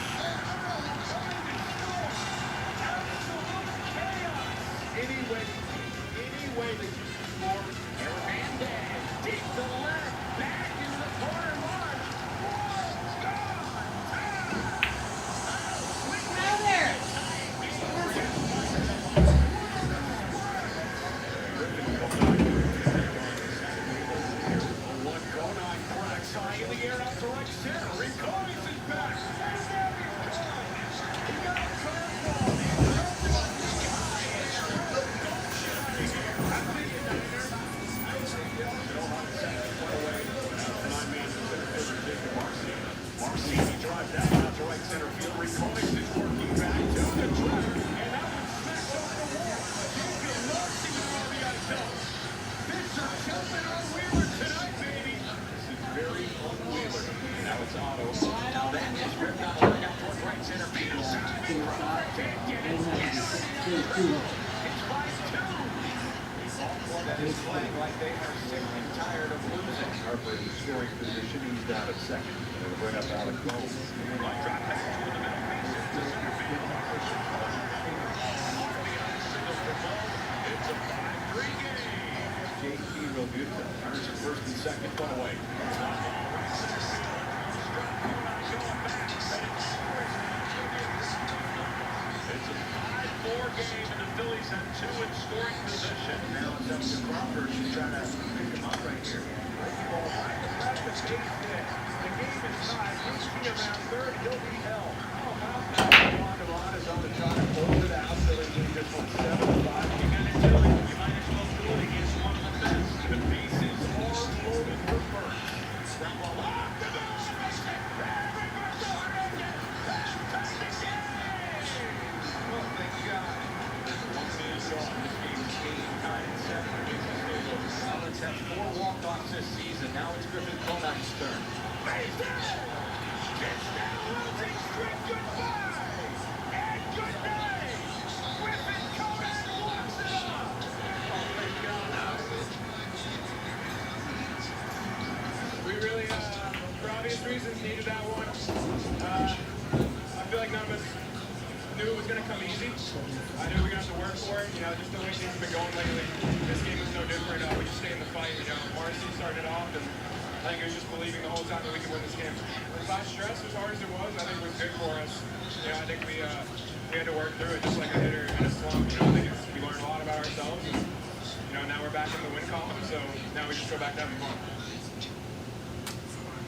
Absolute chaos. Any way that you score. Hernandez deep to the left. Back into the corner. March. Now there. High in the air out to right center. Riconis is back. He got a curveball. Marcini drives that one out to right center field. Riconis is working back to the track. And that one smacks off the wall. You can not see the RBI double. Fisher jumping on Wheeler tonight, baby. This is very un-Wheeler. Now it's Otto. Now that is ripped out of out towards right center field. It's 5-2. That is playing like they are sick and tired of losing. Harper in scoring position, he's down at second. And it'll bring up Alex Gold. Line drop back to the middle bases to center field. RBI single for Gold. It's a 5-3 game. JT Realmuto Turns to first and second, one away. It's a 5-4 game, and the Phillies have two in scoring position. Now it's up to Crawford to try to pick him up right here. That's the base hit. The game is tied. He's around third. He'll be held. How about that? Juan is on the try to close it out. Phillies lead this one 7-5. You got to do it. You might as well do it against one of the best. The bases are loaded for first. Ground ball up. Marlins have 4 walk-offs this season. Now it's Griffin Conak's turn. Base hit! It's now losing streak goodbye! And good night! Griffin Konak walks it up! Oh, thank God. We really, for obvious reasons, needed that one. I feel like none of us knew it was going to come easy. I knew we were going to have to work for it. You know, just the way things have been going lately. This game was no different. We just stay in the fight. You know, Marcy started off, and I think it was just believing the whole time that we could win this game. Without stress, as hard as it was, I think it was good for us. You know, I think we had to work through it just like a hitter in a slump. You know, I think we learned a lot about ourselves. And, you know, now we're back in the win column, so now we just go back to having fun.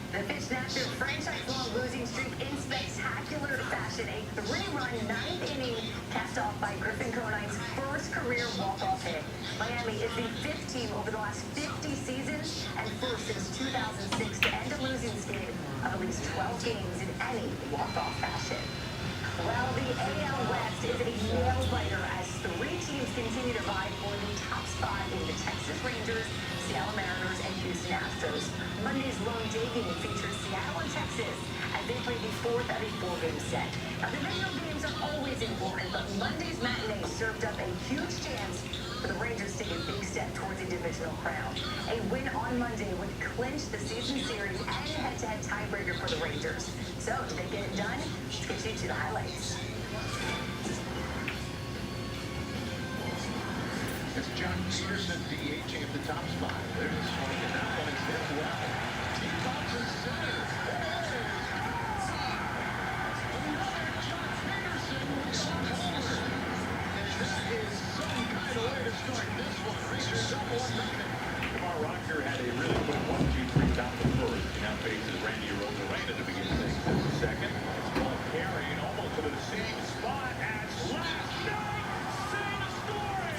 The Fish snapped their franchise-long losing streak in spectacular fashion. A 3-run 9th inning capped off by Griffin Konak's first career walk-off hit. Miami is the 5th team over the last 50 seasons and first since 2006 to end a losing streak of at least 12 games in any walk-off fashion. Well, the AL West is a nail-biter as 3 teams continue to vie for the top spot in the Texas Rangers, Seattle Mariners, and Houston Astros. Monday's lone day game features Seattle and Texas as they play the fourth of a four-game set. Now, divisional games are always important, but Monday's matinee served up a huge chance for the Rangers to take a big step towards a divisional crown. A win on Monday would clinch the season series and head-to-head tiebreaker for the Rangers. So, did they get it done? Let's get you to the highlights. It's John Peterson DHing at the top spot. There's a swing, and that one is hit well. He comes in center. Rocker had a really quick 1-2-3 top of the first. He now faces Randy Rosarena to begin things. This is second. Ball carrying almost to the same spot as last night. Same story.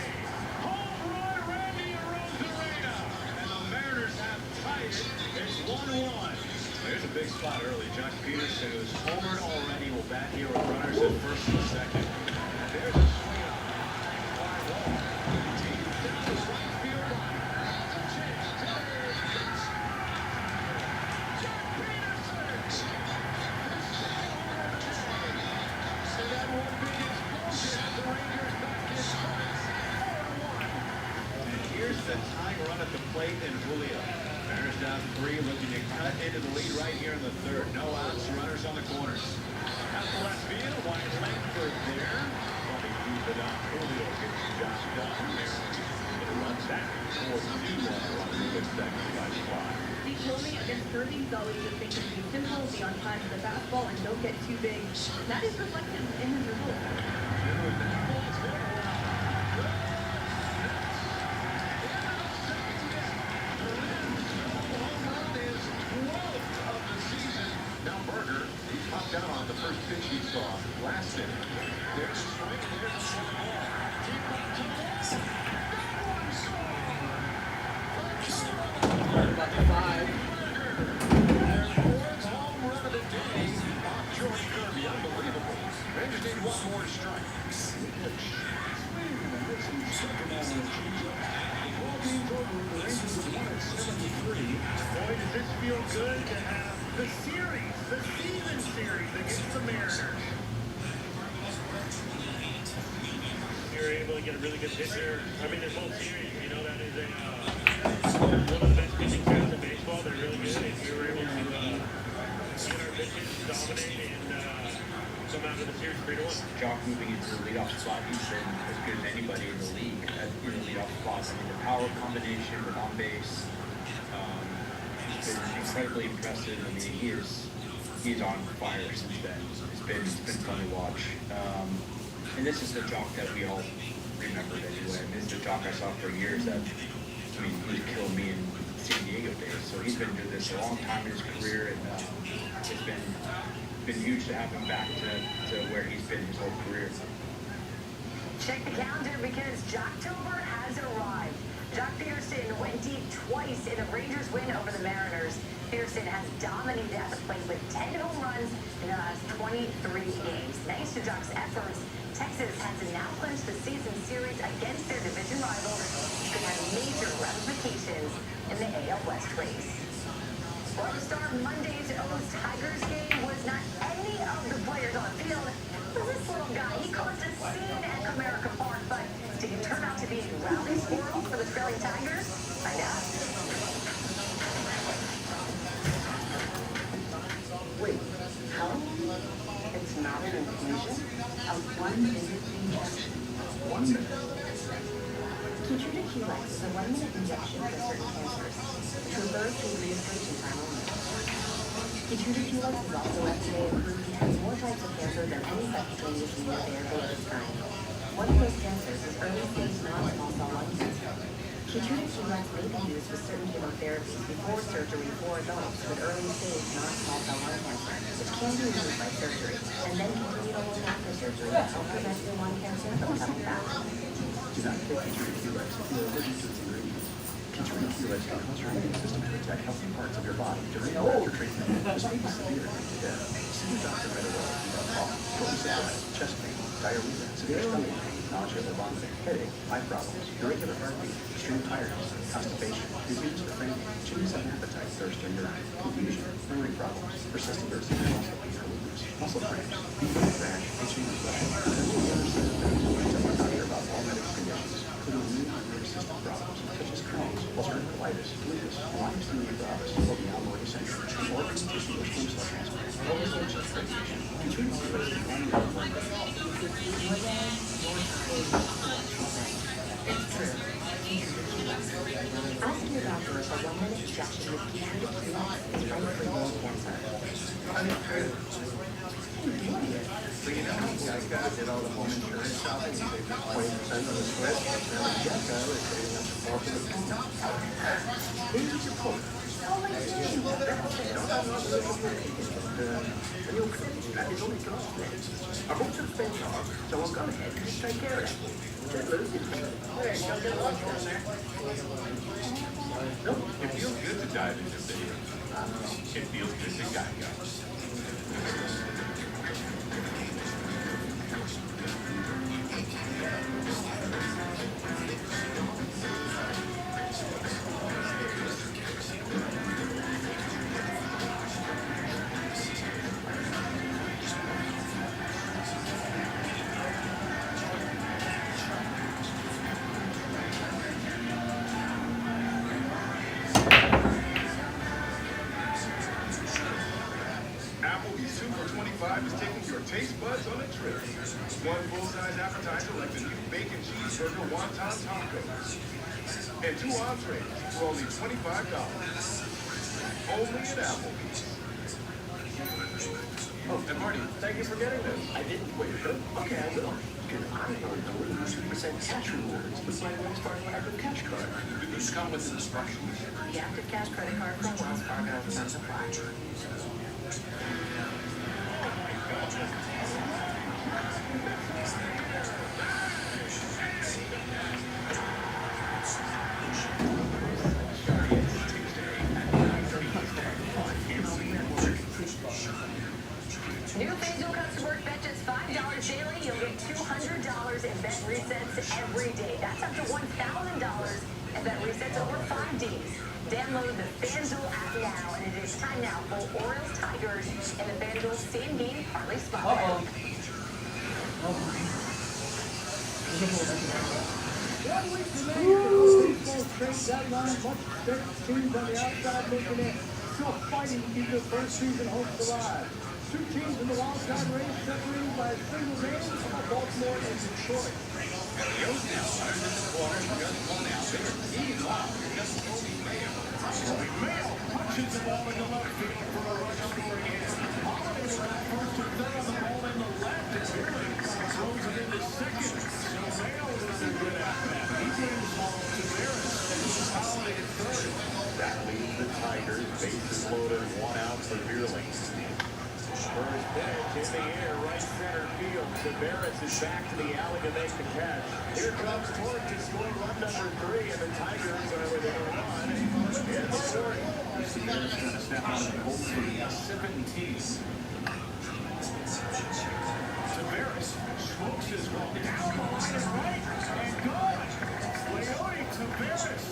Home run, Randy Rosarena. And the Mariners have tied it. It's 1-1. There's a big spot early. Josh Peterson, who's homered already, will bat here with runners at first and second. There's a swing on fly ball. Deep down the right field line. Here's the tying run at the plate in Julio. Mariners down 3, looking to cut into the lead right here in the third. No outs, runners on the corners. Out to left field, Wyatt Langford there. Probably keep it on. Julio gets the job done. Mariners get a run back for 2 on the good second by Squad. The tourney against Kirby is always just think to be simple, be on time with the fastball, and don't get too big. That is reflected in his results. Down on the first pitch he saw last inning. There's a swing, there's a swing ball. Deep left to left. About the 5. Their fourth home run of the day off Jordan Kirby. Unbelievable. Rangers need one more to strike. Boy, does this feel good to have the series, the season series against the Mariners. You're able to get a really good pitcher. I mean, this whole series, you know, that is one of the best pitching teams in baseball. They're really good, and we were able to get our pitches, dominate, and come out of the series 3-1. Jock moving into the leadoff spot, he's been as good as anybody in the league in the leadoff spot. I mean, the power combination with on base. He's been incredibly impressive. I mean, he's on fire since then. It's been fun to watch. And this is the Jock that we all remembered anyway. I mean, this is the Jock I saw for years that, I mean, he was killing me in San Diego days. So he's been doing this a long time in his career, and it's been huge to have him back to where he's been his whole career. Check the calendar because Jocktober has arrived. Jock Peterson went deep twice in the Rangers win over the Mariners. Peterson has dominated at the plate with 10 home runs in the last 23 games. Thanks to Jock's efforts, Texas has now clinched the season series against their division rival, which could have major ramifications in the AL West race. Well, the star of Monday's O's Tigers game was not any of the players on the field. It was this little guy. He caused a scene at Comerica Park, but did he turn out to be a rowdy squirrel for the trailing Tigers? Find out. Wait, how? It's not an inclusion? A 1-minute injection. 1 minute. Keytruda QX is a 1-minute injection for certain cancers. To avert the administration time only. Keytruda QX is also FDA approved to treat more types of cancer than any subcutaneous immunotherapy of its kind. One of those cancers is early-stage non-small cell lung cancer. Keytruda QX may be used with certain chemotherapies before surgery for adults with early-stage non-small cell lung cancer, which can be removed by surgery, and then continued on after surgery to help prevent your lung cancer from coming back. Do not take Keytruda QX if you are allergic to its ingredients. Keytruda QX can cause your immune system to attack healthy parts of your body during or after treatment. This may be severe and lead to death. See your doctor right away. Do not cough, shortness of breath, chest pain, diarrhea, severe stomach pain, nausea or vomiting, headache, eye problems, irregular heartbeat, extreme tiredness, constipation, disease or fainting, changes in appetite, thirst or urine, confusion, memory problems, persistent or severe muscle pain or weakness, muscle cramps, fever, rash, itching, or swelling. Tell your doctor about all medical conditions, including immune or nervous system problems such as Crohn's, ulcerative colitis, lupus, myasthenia gravis, or the amyloid syndrome, or tissue or stem cell transplant, or research radiation. Treatment is listed on your appointment. Ask your doctor if a 1-minute injection with Keytruda Qlox is right for your cancer. So you know, Geico did all the home insurance shopping, they saved 20% on the switch, and now Geico is saving up to 4 for the payment. Here's your quote. I bought some spare parts, so I'll go ahead and just take care of it. Just lose it. There, don't get lost down there. No, it feels good to dive into video. It feels good to Geico. Is taking your taste buds on a trip. One full-size appetizer like the new bacon cheeseburger wonton tacos. And 2 entrees for only $25. Only at Applebee's. Oh, and Marty, thank you for getting this. I didn't wait for it. Okay, I will. Because I want to lose 2% cash rewards with my Wells Fargo Active Cash Card. Do these come with instructions? The Active Cash credit card from Wells Fargo does apply. New FanDuel customers bet just $5 daily. You'll get $200 in bet resets every day. That's up to $1,000 in bet resets over 5 days. Download the FanDuel app now, and it is time now for Orioles Tigers and the FanDuel same game parlay spot. Trade deadline, much bigger teams on the outside looking in. Still fighting to keep their first season hopes alive. 2 teams in the wild card race separated by a single game, Baltimore and Detroit. And the O's now started in the quarter, just one out. They're team off against Kobe Mayo. Kobe Mayo punches the ball in the left field for a rush score again. Holiday was at first to third on the ball in the left. It's really throws it into second. So Mayo is a good at that. He brings ball to Barris. Holiday at third. That leaves the Tigers. Bases loaded, 1 out for Beerling. First pitch in the air, right center field. Tavares is back to the alley to make the catch. Here comes Torque to score run number 3, and the Tigers are within a run in the fourth. Tavares going to step out of the hole for the 17. Tavares smokes his ball down the line of right and good. Leone Tavares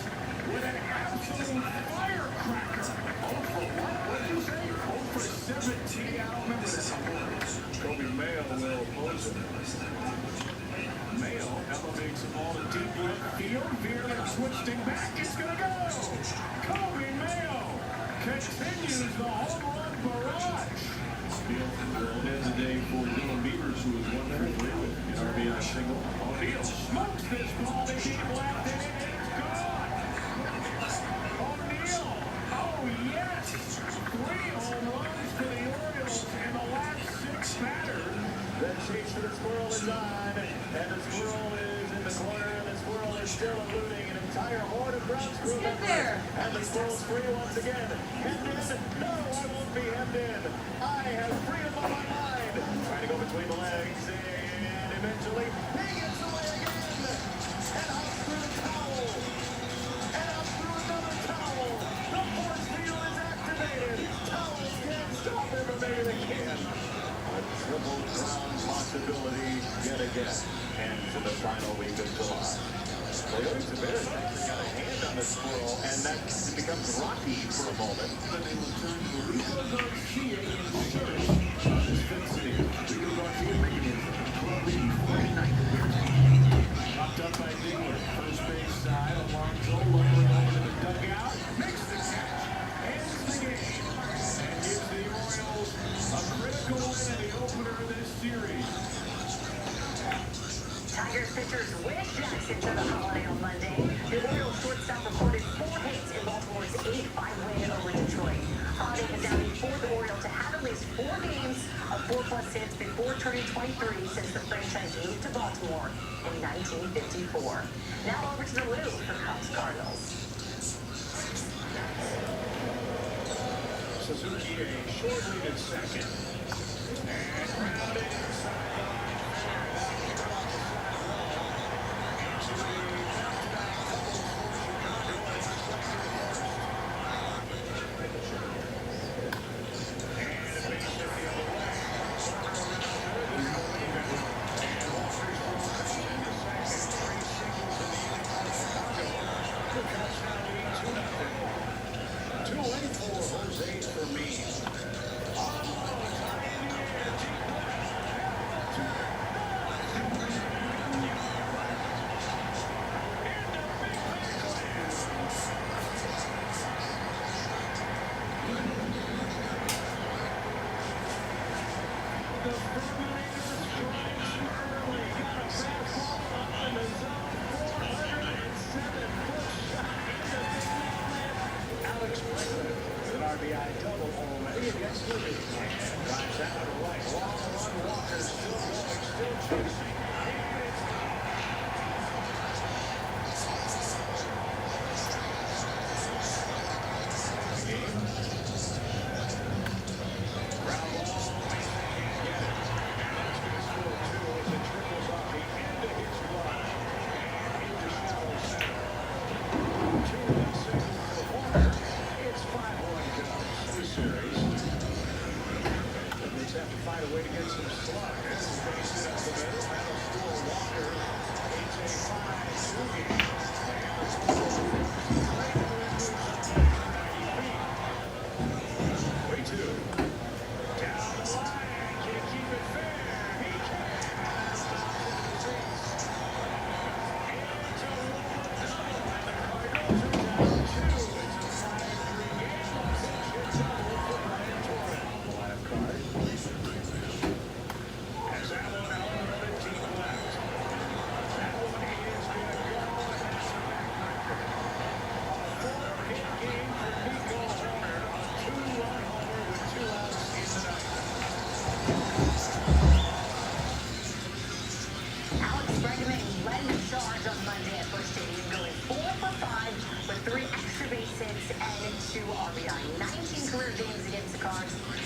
with an absolute firecracker. Oh, for what? What did you say? Oh, for 17. I don't remember this. Kobe Mayo will oppose him. Mayo elevates the ball to deep left field. Veerling twisting back. It's going to go. Kobe Mayo continues the home run barrage. Ends the day for Dylan Beavers, who was 1 for 3 with an RBI single. O'Neal smokes this ball to deep left, and it's gone. O'Neal, oh yes, 3 home runs for the Orioles in the last 6 batters. The chase for the squirrel is on, and the squirrel is in the corner, and the squirrel is still eluding an entire horde of Browns crew members. And the squirrel's free once again. Hemmed in? No, I won't be hemmed in. I have freedom on my mind. Trying to go between the legs, and eventually he gets away again. And out through the towel. And out through another towel. The force field is activated. Towels can't stop him, or maybe they can. A triple crown possibility yet again. And to the final week of July. Coyotes of Bears actually got a hand on the squirrel, and that becomes rocky for a moment. Then they will turn to Rico Garcia in search of his fifth steal. Rico Garcia making his 49th appearance. Popped up by Dingler. First base side, Alonso lumbering over to the dugout. Makes the catch. Ends the game. And gives the Orioles a critical win in the opener of this series. Tigers pitchers wish Jackson to the holiday on Monday. The Orioles shortstop recorded 4 hits in Baltimore's 8-5 win over Detroit. Holiday is now the 4th Oriole to have at least 4 games of 4+ hits before turning 23 since the franchise moved to Baltimore in 1954. Now over to the Lou for Cubs Cardinals. Suzuki a short lead at second. And grounded inside.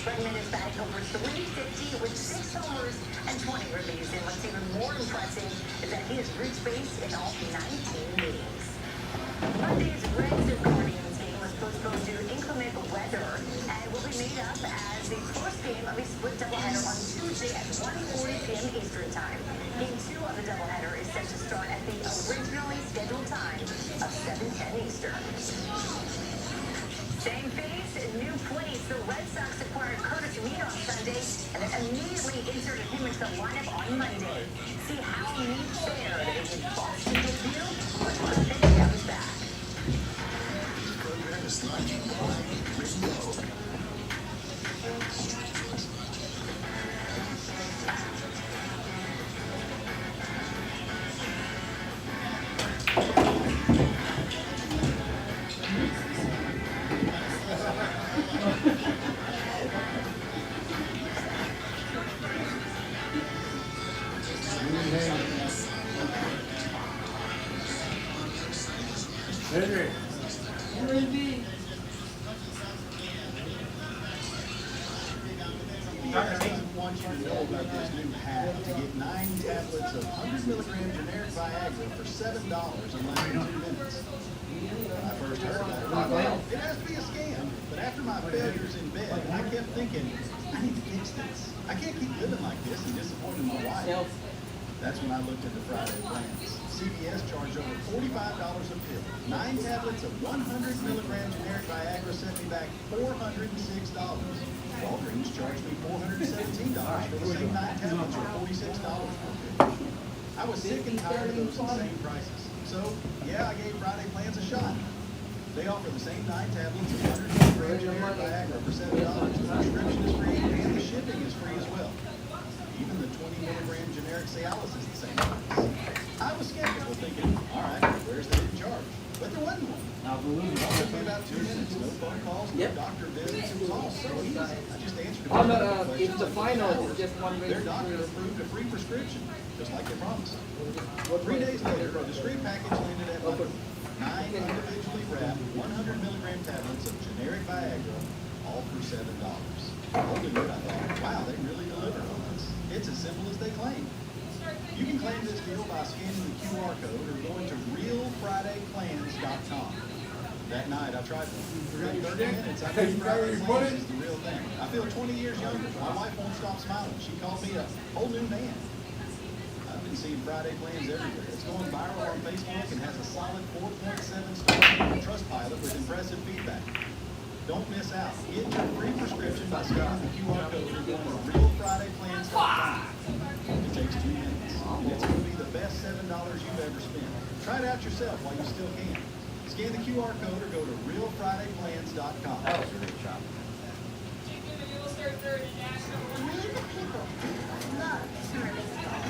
Bregman is batting over .350 with 6 homers and 20 ribbies. And what's even more impressive is that he has reached base in all 19 meetings. Monday's Reds and Guardians game was postponed due to inclement weather and will be made up as the first game of a split doubleheader on Tuesday at 1:40 p.m. Eastern Time. Game 2 of the doubleheader is set to start at the originally scheduled time of 7:10 Eastern. Same face, new place. The Red Sox acquired Curtis Mead on Sunday and then immediately inserted him into the lineup on Monday. See how Mead fared in his Boston debut when Curtis comes back. This program is brought to you by Ringo. Henry. I want you to know about this new hack to get 9 tablets of 100 milligram generic Viagra for $7 in less than 2 minutes. When I first heard about it, I thought, it has to be a scam. But after my failures in bed, I kept thinking, I need to fix this. I can't keep living like this and disappointing my wife. That's when I looked into Friday plans. CVS charged over $45 a pill. 9 tablets of 100 milligram generic Viagra sent me back $406. Walgreens charged me $417 for the same 9 tablets or $46 per pill. I was sick and tired of those insane prices. So, yeah, I gave Friday plans a shot. They offer the same 9 tablets of 100 milligram generic Viagra for $7. The prescription is free and the shipping is free as well. Even the 20 milligram generic Cialis is the same price. I was skeptical, thinking, all right, where's the hidden charge? But there wasn't one. It took me about 2 minutes, no phone calls, no doctor visits. It was all so easy. I just answered a few questions. It's the final, it's just one way. Their doctor approved a free prescription, just like they promised. 3 days later, a discreet package landed at my door. 9 individually wrapped 100 milligram tablets of generic Viagra, all for $7. Holding it, I thought, wow, they really delivered on this. It's as simple as they claim. You can claim this deal by scanning the QR code or going to realfridayplans.com. That night, I tried one. For 30 minutes, I knew Friday Plans is the real thing. I feel 20 years younger. My wife won't stop smiling. She called me a whole new man. I've been seeing Friday Plans everywhere. It's going viral on Facebook and has a solid 4.7 star on Trustpilot with impressive feedback. Don't miss out. Get your free prescription by scanning the QR code or going to realfridayplans.com. It takes 2 minutes, and it's going to be the best $7 you've ever spent. Try it out yourself while you still can. Scan the QR code or go to realfridayplans.com. That was a great shop. We the people love summer baseball.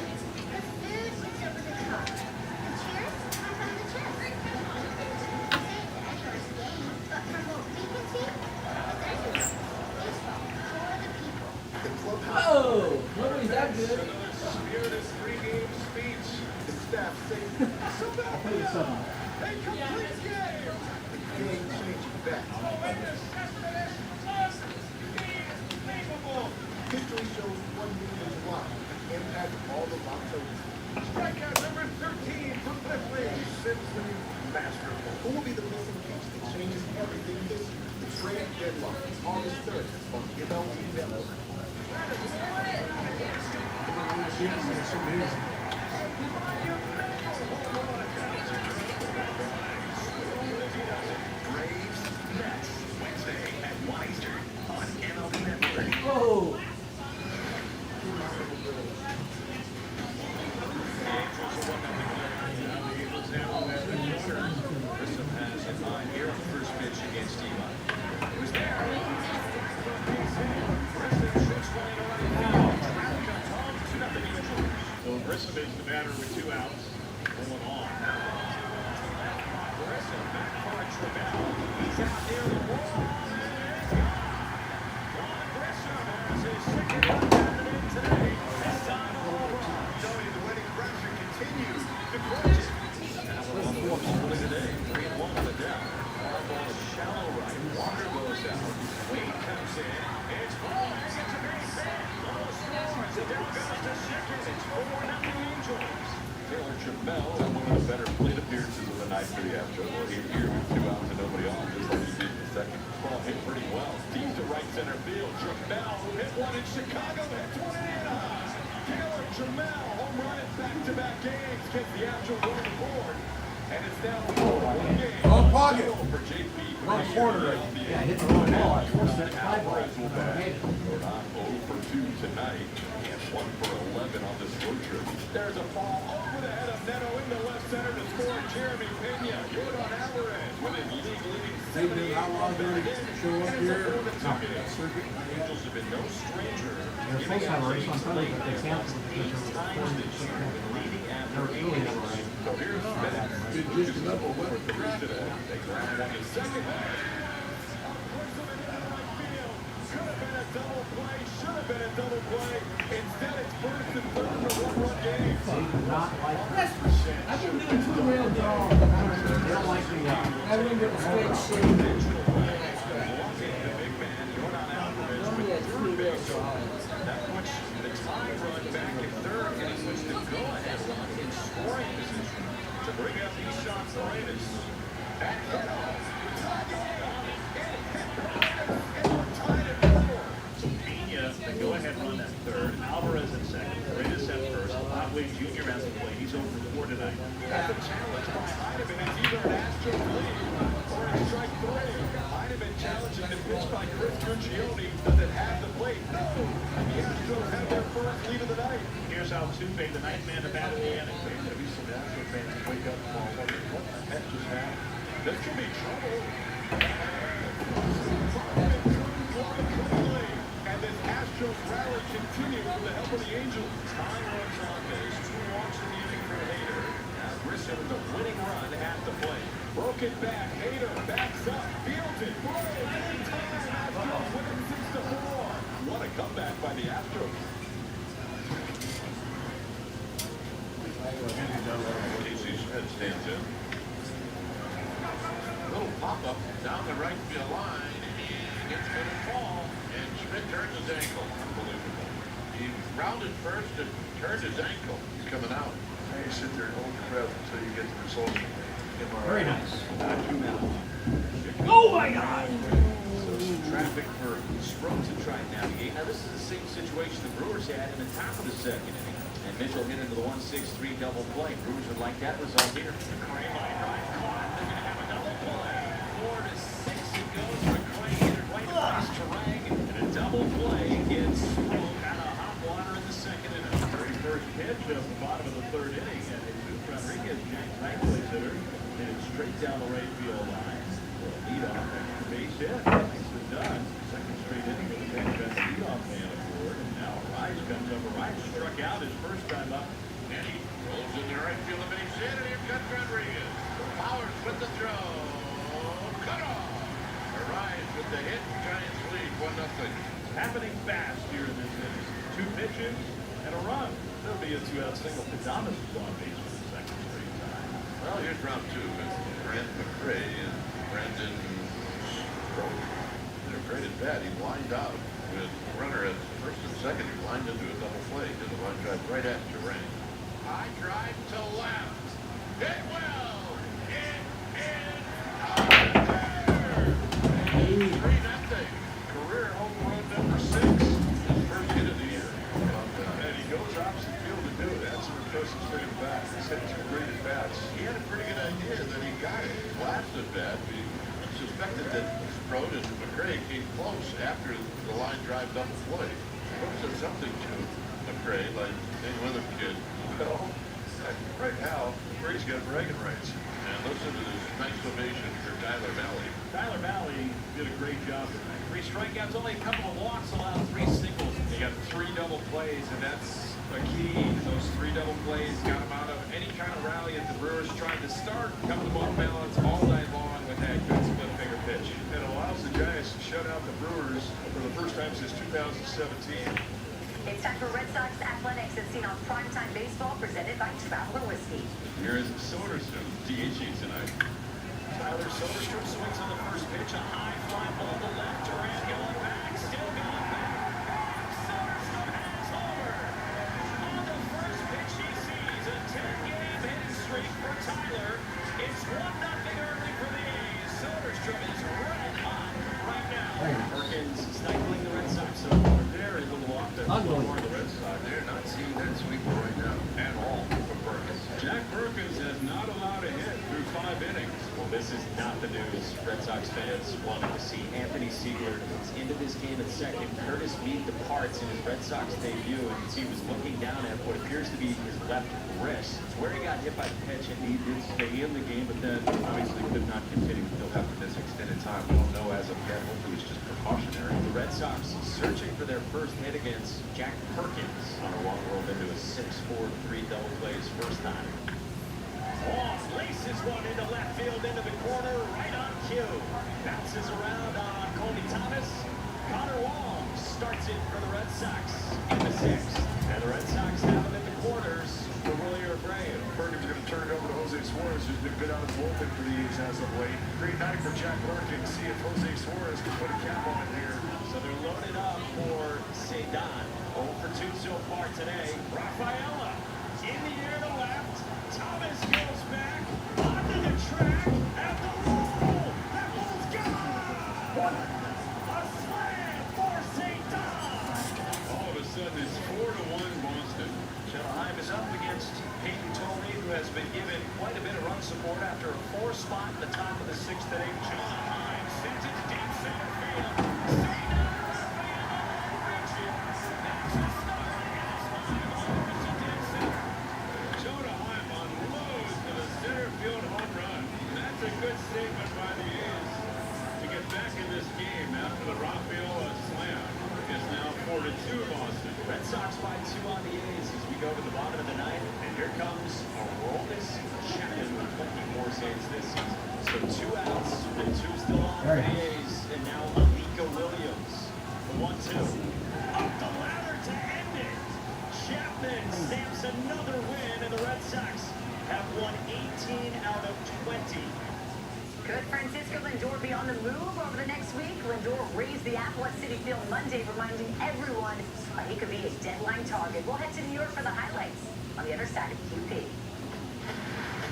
The food is over the top. The cheers come from the chest. But from what we can see, it's everywhere. Baseball for the people. The clubhouse. Oh, nobody's that good. Spirited pregame speech. The staff say, Philadelphia, a complete game. The game-changing bet. History shows 1 million why. Impact all the October. Strikeout number 13 from Cliffley. Simply masterful. Who will be the missing piece that changes everything this year? The trade deadline, August 3rd on MLB Network. Braves, Mets, Wednesday at 1 Eastern on MLB Network. Whoa. Grissom has in mind here on the first pitch against Elma. It was there. Grissom shoots one in the right field. Trout comes home, 2-0 Angels. So Grissom is the batter with 2 outs. Rolling on. Grissom back for a Trammell. He's out near the wall. Juan Grissom has his second run batted in today. This time a home run. Tony, the winning pressure continues. The question. On the walk today, 3-1 on the down. Far ball is shallow right. Walker goes out. Wade comes in. It's ball. It's a base hit. Low scores. And down goes to second. It's 4-0 Angels. Taylor Trammell had one of the better plate appearances of the night for the Astros. Well, he's here with 2 outs and nobody on, just like he did in the second. Ball hit pretty well. Deep to right center field. Trammell hit one in Chicago. Hits one in Anaheim. Taylor Trammell home run in back-to-back games. Gets the Astros on the board. And it's now 4-1 game. Wrong pocket. For JP. Wrong corner. Yeah, hit the wrong ball. I forced that fly ball. Rode on 0 for 2 tonight. And 1 for 11 on this road trip. There's a ball over the head of Neto into left center to score Jeremy Pena. Jordan Alvarez with his league-leading 78. How long did it show up here? Angels have been no stranger. They're supposed to have a race on Sunday, but they canceled because Eight times this year, leading after They really have a race. So here's Bennett. Just level for 3 today. They grab one in second. Could have been a double play, should have been a double play. Instead, it's first and third in a 1-run game. Not like I've been doing 2 rail draw. they don't like the I remember the straight shit. The big man, Jordan Alvarez, Only with a 2 third rail base. draw. That puts the tie run back in third, and he puts the go-ahead run in scoring position to bring up Eshawn Paredes. That hit off. Tie game. It hit Paredes, and we're tied at 4. Pena, the go-ahead run at third. Alvarez at second. Paredes at first. Wade Jr. has to play. He's over 4 tonight. That's a challenge by Heineman. It's either an Astros lead or it's strike 3. Heineman challenging the pitch by Chris Guccione. Does it have the plate? No! And the Astros have their first lead of the night. Here's Altuve, the ninth man to bat in the inning. There's going to be some Astros fans who wake up tomorrow wondering what the heck just happened. This could be trouble. And this Astros rally continues with the help of the Angels. Time runs on base, 2 walks in the inning for Hader. Now Grissom with a winning run at the plate. Broken back, Hader backs up, fields it, throws, in time, Astros winning 6-4. What a comeback by the Astros. Casey's head stands in. Little pop-up down the right field line, and it's going to fall, and Schmidt turns his ankle. Unbelievable. He rounded first and turned his ankle. He's coming out. Now you sit there and hold your breath until you get the results. Very nice. Not 2 minutes. Oh my God! So some traffic for Sproat to try and navigate. Now this is the same situation the Brewers had in the top of the second inning. And Mitchell hit into the 1-6-3 double play. Brewers would like that result here. McCray line drive caught. They're going to have a double play. 4-6 it goes. McCray hit it right across Terang. And a double play gets Sproat out of hot water in the second inning. Very first pitch at the bottom of the 3rd inning. And Jesus Rodriguez, Jack's ninth place hitter, hit it straight down the right field line. Lead off extra base hit. Nicely done. Second straight inning with the best leadoff man aboard. And now Arise comes up. Arise struck out his first time up. And he rolls in the right field, a base hit, and here comes Rodriguez. Powers with the throw. Cut off. Arise with the hit. Giants lead 1-0. Happening fast here in this inning. 2 pitches and a run. There'll be a 2-out single. Thomas is on base for the second straight time. Well, here's round 2 with Brent McCray and Brandon Stroke. They're great at bat. He lined out with runner at first and second. He lined into a double play. Did the line drive right at Terang. High drive to left. Hit well. It is out there. 3-0. Career home run number 6. His first hit of the year. And he goes opposite field to do it. That's an impressive swing of the bat. He's had 2 great at bats. He had a pretty good idea that he got it. Last at bat, we suspected that Sproat and McCray came close after the line drive double play. Sproat said something to McCray, like any other kid. Well, right now, McCray's got bragging rights. And listen to this nice ovation for Tyler Valley. Tyler Valley did a great job tonight. 3 strikeouts, only a couple of walks, allowed 3 singles. He got 3 double plays, and that's a key. Those 3 double plays got him out of any kind of rally that the Brewers tried to start. Coming to off balance all night long with that good split finger pitch. It allows the Giants to shut out the Brewers for the first time since 2017. It's time for Red Sox Athletics as seen on Primetime Baseball, presented by Traveler Whiskey. Here is Soderstrom, DHE tonight. Tyler Soderstrom swings on the first pitch. A high fly ball to left. Durant going back. Still going back. Soderstrom has over. On the first pitch he sees. A 10-game hitting streak for Tyler. It's 1-0 early for the A's. Soderstrom is red hot right now. Perkins stifling the Red Sox so far. There is a little off there. The Red Sox, they're not seeing that sweeper right now at all for Perkins. Jack Perkins has not allowed a hit through 5 innings. Well, this is not the news Red Sox fans wanted to see. Anthony Siegler is into this game at second. Curtis Meade departs in his Red Sox debut, and he was looking down at what appears to be his left wrist. It's where he got hit by the pitch, and he did stay in the game, but then obviously could not continue. He'll have to miss extended time. We don't know as of yet. Hopefully it's just precautionary. The Red Sox searching for their first hit against Jack Perkins on a walk rolled into a 6-4-3 double play his first time. Long laces one into left field, into the corner, right on cue. Bounces around on Colby Thomas. Connor Wong starts it for the Red Sox in the 6th. And the Red Sox have him in the quarters for Willie O'Brien. Perkins going to turn it over to Jose Suarez, who's been good out of the bullpen for the A's as of late. Great night for Jack Perkins. See if Jose Suarez can put a cap on it here. So they're loaded up for Cedon. 0 for 2 so far today. Rafaela in the air to left. Thomas goes back onto the track at the wall. That ball's gone. A slam for Cedon. All of a sudden, it's 4-1 Boston. Shanaheim is up against has been given quite a bit of run support after a 4 spot at the top of the 6th inning. John Hines sends it to deep center field. Jonah Heim unloads to the center field home run. That's a good statement by the A's to get back in this game after the Rafael slam. It's now 4-2 Boston. Red Sox by 2 on the A's as we go to the bottom of the ninth. And here comes Aroldis Chapman with 24 saves this season. So 2 outs and 2 still on for the A's. And now Alika Williams. The 1-2. Up the ladder to end it. Chapman stamps another win, and the Red Sox have won 18 out of 20. Could Francisco Lindor be on the move over the next week? Lindor raised the apple at Citi Field Monday, reminding everyone he could be a deadline target. We'll head to New York for the highlights on the other side of QP.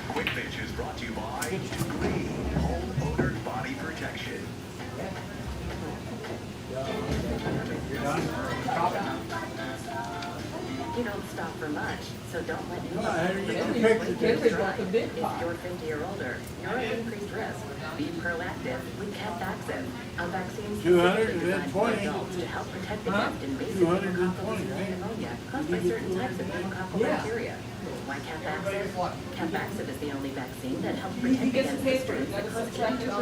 Quick Pitch is brought to you by Degree Home Odor Body Protection. You don't stop for much, so don't let the big If you're 50 or older, you're at increased risk. Be proactive with Capvaxive, a vaccine 200 specifically and designed for 20. adults to help protect Huh? against invasive 220, pneumococcal right? pneumonia caused by certain types of pneumococcal bacteria. Why Capvaxive? Capvaxive is the only vaccine that helps protect against the strains that cause 82% of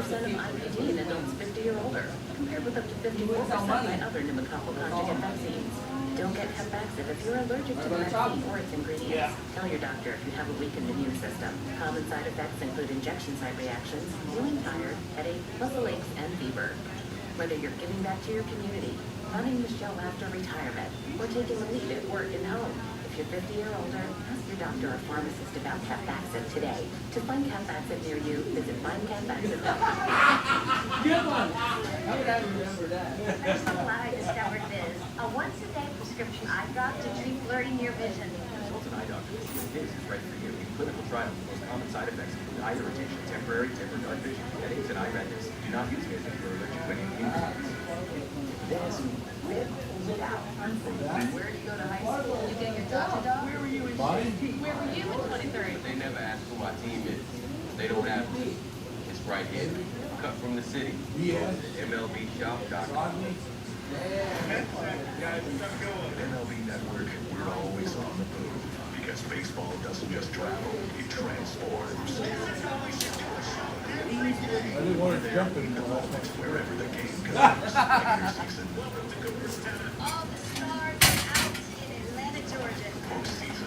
IPD in adults 50 or older, compared with up to 54% by other pneumococcal conjugate vaccines. Don't get Capvaxive if you're allergic to the vaccine or its ingredients. Tell your doctor if you have a weakened immune system. Common side effects include injection site reactions, feeling tired, headache, muscle aches, and fever. Whether you're giving back to your community, running the show after retirement, or taking a lead at work and home, if you're 50 or older, ask your doctor or pharmacist about Capvaxive today. To find Capvaxive near you, visit findcapvaxive.com. Good one. How would I remember that? I'm so glad I discovered this. A once-a-day prescription eye drop to treat blurry near vision. Results in eye doctors is right for you. In clinical trials, the most common side effects include eye irritation, temporary tempered dark vision, headaches, and eye redness. Do not use this if you're allergic to any ingredients. Where did you go to high school? You get your Dodger dog? Where were you in Where were you in 23rd? They never ask who my team is. They don't have to. It's right here. Cut from the city. Yeah. MLBshop.com. MLB Network, we're always on the move. Because baseball doesn't just travel, it transforms. I didn't want to jump in. Wherever the game goes. Regular season. All the stars are out in Atlanta, Georgia. Postseason.